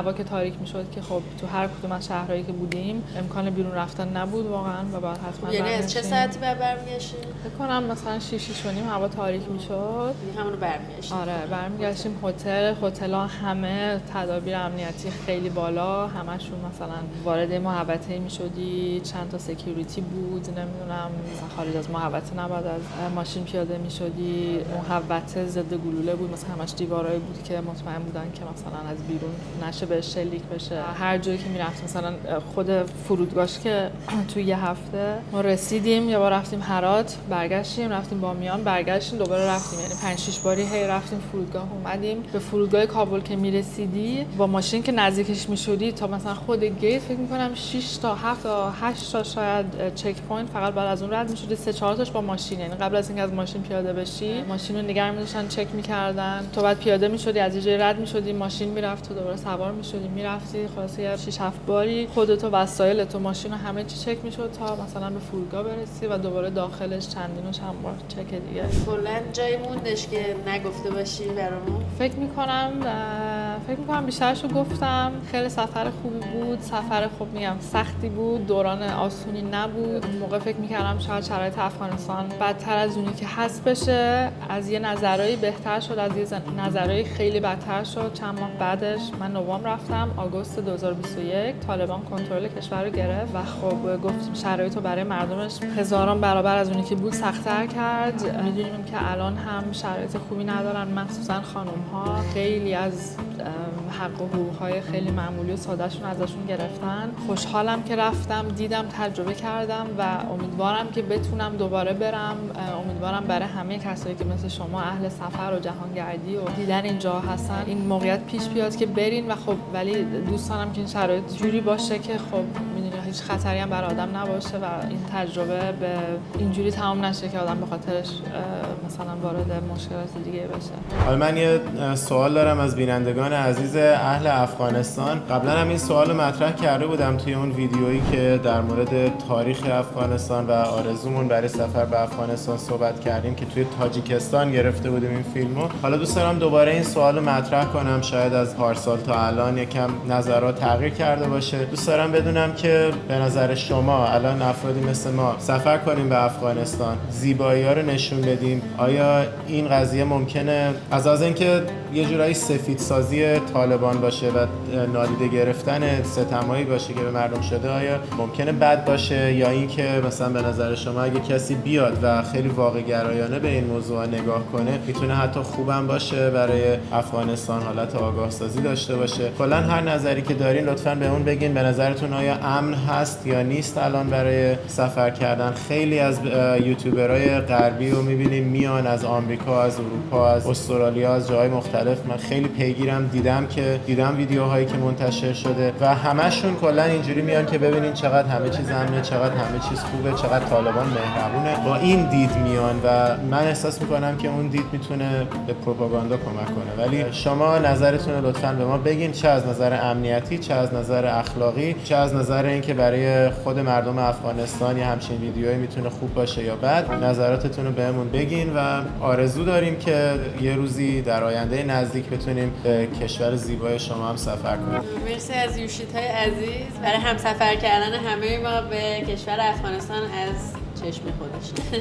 هوا که تاریک میشد که خب تو هر کدوم از شهرهایی که بودیم امکان بیرون رفتن نبود واقعا و بعد حتما یعنی از چه ساعتی بعد برمیگشتیم؟ فکر کنم مثلا 6:30 هوا تاریک میشد. همونو برمیگشتیم. آره برمیگشتیم هتل‌ها همه تدابیر امنیتی خیلی بالا، همشون مثلا وارد محوطه میشدی، چند تا سکیوریتی بود، نمیدونم خارج از محوطه نباید از ماشین پیاده میشدی، محوطه ضد گلوله بود، مثلا همش دیوارایی بود که مطمئن بودن که مثلا از بیرون نشه بهش شلیک بشه. هر جایی که میرفتیم مثلا خود فرودگاهش که توی یه هفته ما رسیدیم، یه بار رفتیم هرات برگشتیم، رفتیم بامیان برگشتیم، دوباره رفتیم، یعنی 5-6 باری هی رفتیم فرودگاه اومدیم. به فرودگاه کابل که میرسیدی با ماشین که نزدیکش میشدی تا مثلا خود گیت فکر میکنم 6 تا 7 تا 8 تا شاید چک پوینت فقط بعد از اون رد میشدی، 3-4 تاش با ماشین، یعنی قبل از اینکه از ماشین پیاده بشی ماشین رو نگه می‌داشتن چک می‌کردن، تو بعد پیاده می‌شدی از یه جای رد می‌شدی ماشین میرفت تو دوباره سوار می‌شدی میرفتی، خلاصه 6-7 باری خودت و وسایلت و ماشین و همه چی چک می‌شد تا مثلا به فرودگاه برسی و دوباره داخلش چندین و چند بار چک دیگه. کلاً جایی موندش که نگفته باشی برامون؟ فکر می‌کنم بیشترشو گفتم. خیلی سفر خوبی بود، سفر خوب میگم سختی بود، دوران آسونی نبود. اون موقع فکر می‌کردم شاید شرایط افغانستان بدتر از اونی که هست بشه، از یه نظرایی بهتر شد، از یه نظرایی خیلی بدتر شد. چند ماه بعدش من نوامبر رفتم، آگوست 2021 طالبان کنترل کشور رو گرفت و خب گفتیم شرایط رو برای مردمش هزاران برابر از اونی که بود سخت‌تر کرد. می‌دونیم که الان هم شرایط خوبی ندارن، مخصوصا خانم‌ها خیلی از حق و حقوق‌های خیلی معمولی و ساده‌شون ازشون گرفتن. خوشحالم که رفتم، دیدم، تجربه کردم و امیدوارم که بتونم دوباره برم. امیدوارم برای همه کسایی که مثل شما اهل سفر و جهانگردی و دیدن اینجا هستن این موقعیت پیش بیاد که برین و خب ولی دوستانم که این شرایط جوری باشه که خب می‌دونید هیچ خطری هم برای آدم نباشه و این تجربه به اینجوری تمام نشه که آدم به خاطرش مثلا وارد مشکلات دیگه بشه. حالا من یه سوال دارم از بینندگان عزیز اهل افغانستان. قبلا هم این سوال رو مطرح کرده بودم توی اون ویدیویی که در مورد تاریخ افغانستان و آرزومون برای سفر به افغانستان صحبت کردیم که توی تاجیکستان گرفته بودیم این فیلمو. حالا دوست دارم دوباره این سوال رو مطرح کنم، شاید از پارسال تا الان یکم نظرات تغییر کرده باشه. دوست دارم بدونم که به نظر شما الان افرادی مثل ما سفر کنیم به افغانستان، زیبایی‌ها رو نشون بدیم، آیا این قضیه ممکنه از اینکه یه جورایی سفیدسازی طالبان باشه و نادیده گرفتن ستمایی باشه که به مردم شده، آیا ممکنه بد باشه، یا اینکه مثلا به نظر شما اگه کسی بیاد و خیلی واقع گرایانه به این موضوع نگاه کنه میتونه حتی خوبم باشه برای افغانستان، حالت آگاه سازی داشته باشه؟ کلا هر نظری که دارین لطفاً به اون بگین. به نظرتون آیا امن هست یا نیست الان برای سفر کردن؟ خیلی از یوتیوبرهای غربی رو میبینیم میان از آمریکا، از اروپا، از استرالیا، از جای مختلف. من خیلی پیگیرم، دیدم ویدیوهایی که منتشر شده و همشون کلا اینجوری میان که ببینین چقدر همه چیز امنه، چقدر همه چیز خوبه، چقدر طالبان مهربونه. با این دید میان و من احساس میکنم که اون دید میتونه به پروپاگاندا کمک کنه. ولی شما نظرتون رو لطفاً به ما بگین، چه از نظر امنیتی، چه از نظر اخلاقی، چه از نظر اینکه برای خود مردم افغانستان یه همچین ویدیویی میتونه خوب باشه یا بد. نظراتتون رو بهمون بگین و آرزو داریم که یه روزی در آینده نزدیک بتونیم به کشور زیبای شما هم سفر کنیم. مرسی از یوشیت‌های عزیز برای همسفر کردن همه ما به کشور افغانستان از چشم خودش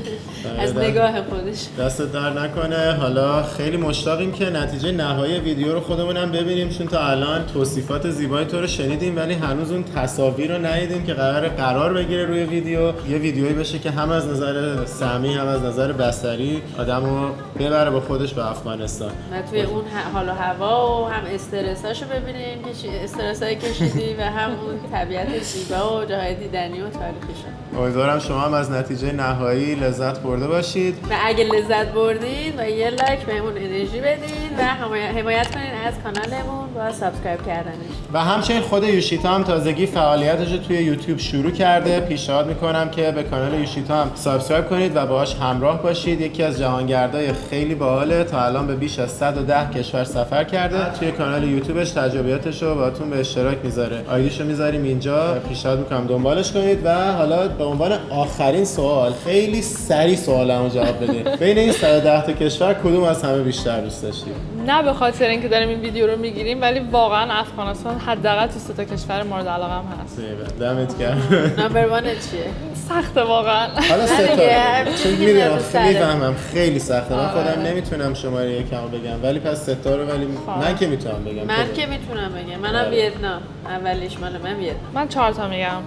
از نگاه خودش. دست در نکنه. حالا خیلی مشتاقیم که نتیجه نهایی ویدیو رو خودمون هم ببینیم، چون تا الان توصیفات زیبای تو رو شنیدیم ولی هنوز اون تصاویر رو ندیدیم که قرار بگیره روی ویدیو. یه ویدیویی بشه که هم از نظر سمی هم از نظر بصری آدمو ببره با خودش به افغانستان و توی اون حال و هوا و هم استرساشو ببینیم که استرسای کشیدی و هم اون طبیعت زیبا و جاهای دیدنی و تاریخیشون. امیدوارم شما هم از نتیجه نهایی لذت برده باشید و اگه لذت بردین و یه لایک بهمون انرژی بدین و حمایت کنین از کانالمون با سابسکرایب کردنش. و همچنین خود یوشیتا هم تازگی فعالیتش رو توی یوتیوب شروع کرده. پیشنهاد میکنم که به کانال یوشیتا هم سابسکرایب کنید و باهاش همراه باشید. یکی از جهانگردای خیلی باحاله، تا الان به بیش از 110 کشور سفر کرده. توی کانال یوتیوبش تجربیاتش رو باهاتون به اشتراک میذاره. آیدیشو میذاریم اینجا، پیشنهاد میکنم دنبالش کنید. و حالا به عنوان آخرین سوال خیلی سریع سوالمو جواب بدین. بین این 110 تا کشور کدوم از همه بیشتر دوست داشتید؟ نه به خاطر اینکه داریم این ویدیو رو میگیریم، ولی واقعا افغانستان حداقل تو 3 تا کشور مورد علاقه هست. دمت گرم. نمبر 1 چیه؟ سخته واقعا. حالا 3 دیگه، تا چون می‌گیم میدونم رو سره. میفهمم خیلی سخته. من خودم نمیتونم شماره یکمو بگم، ولی پس 3 تا رو ولی من که میتونم بگم. من که میتونم بگم. منم ویتنام. اولیش مال من ویتنام. من 4 تا میگم.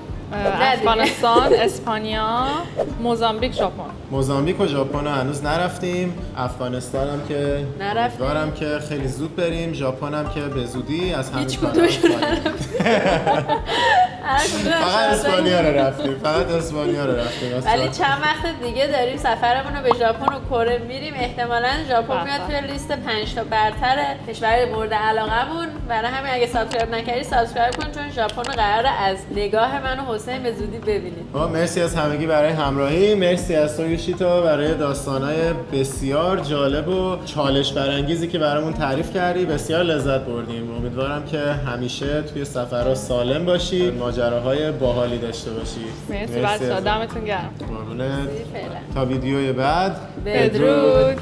افغانستان، اسپانیا، موزامبیک، ژاپن. موزامبیک و ژاپن رو هنوز نرفتیم. افغانستان هم که نرفتیم. امیدوارم که خیلی زود بریم. ژاپن هم که به زودی از همین هیچ کارا کدومش فقط اسپانیا رو رفتیم. فقط اسپانیا رو رفتیم. ولی چند وقت دیگه داریم سفرمون رو به ژاپن و کره میریم. احتمالاً ژاپن میاد توی لیست 5 تا برتر کشور مورد علاقمون. برای همین اگه سابسکرایب نکردی سابسکرایب کن، چون ژاپن رو قراره از نگاه من و حسین به زودی ببینید. مرسی از همگی برای همراهی. مرسی از تو یوشیتا برای داستانای بسیار جالب و چالش برانگیزی که برامون تعریف کردی. بسیار لذت بردیم. امیدوارم که همیشه توی سفرها سالم باشی، ماجراهای باحالی داشته باشی. مرسی بچه‌ها، دمتون گرم. تا ویدیوی بعد بدرود.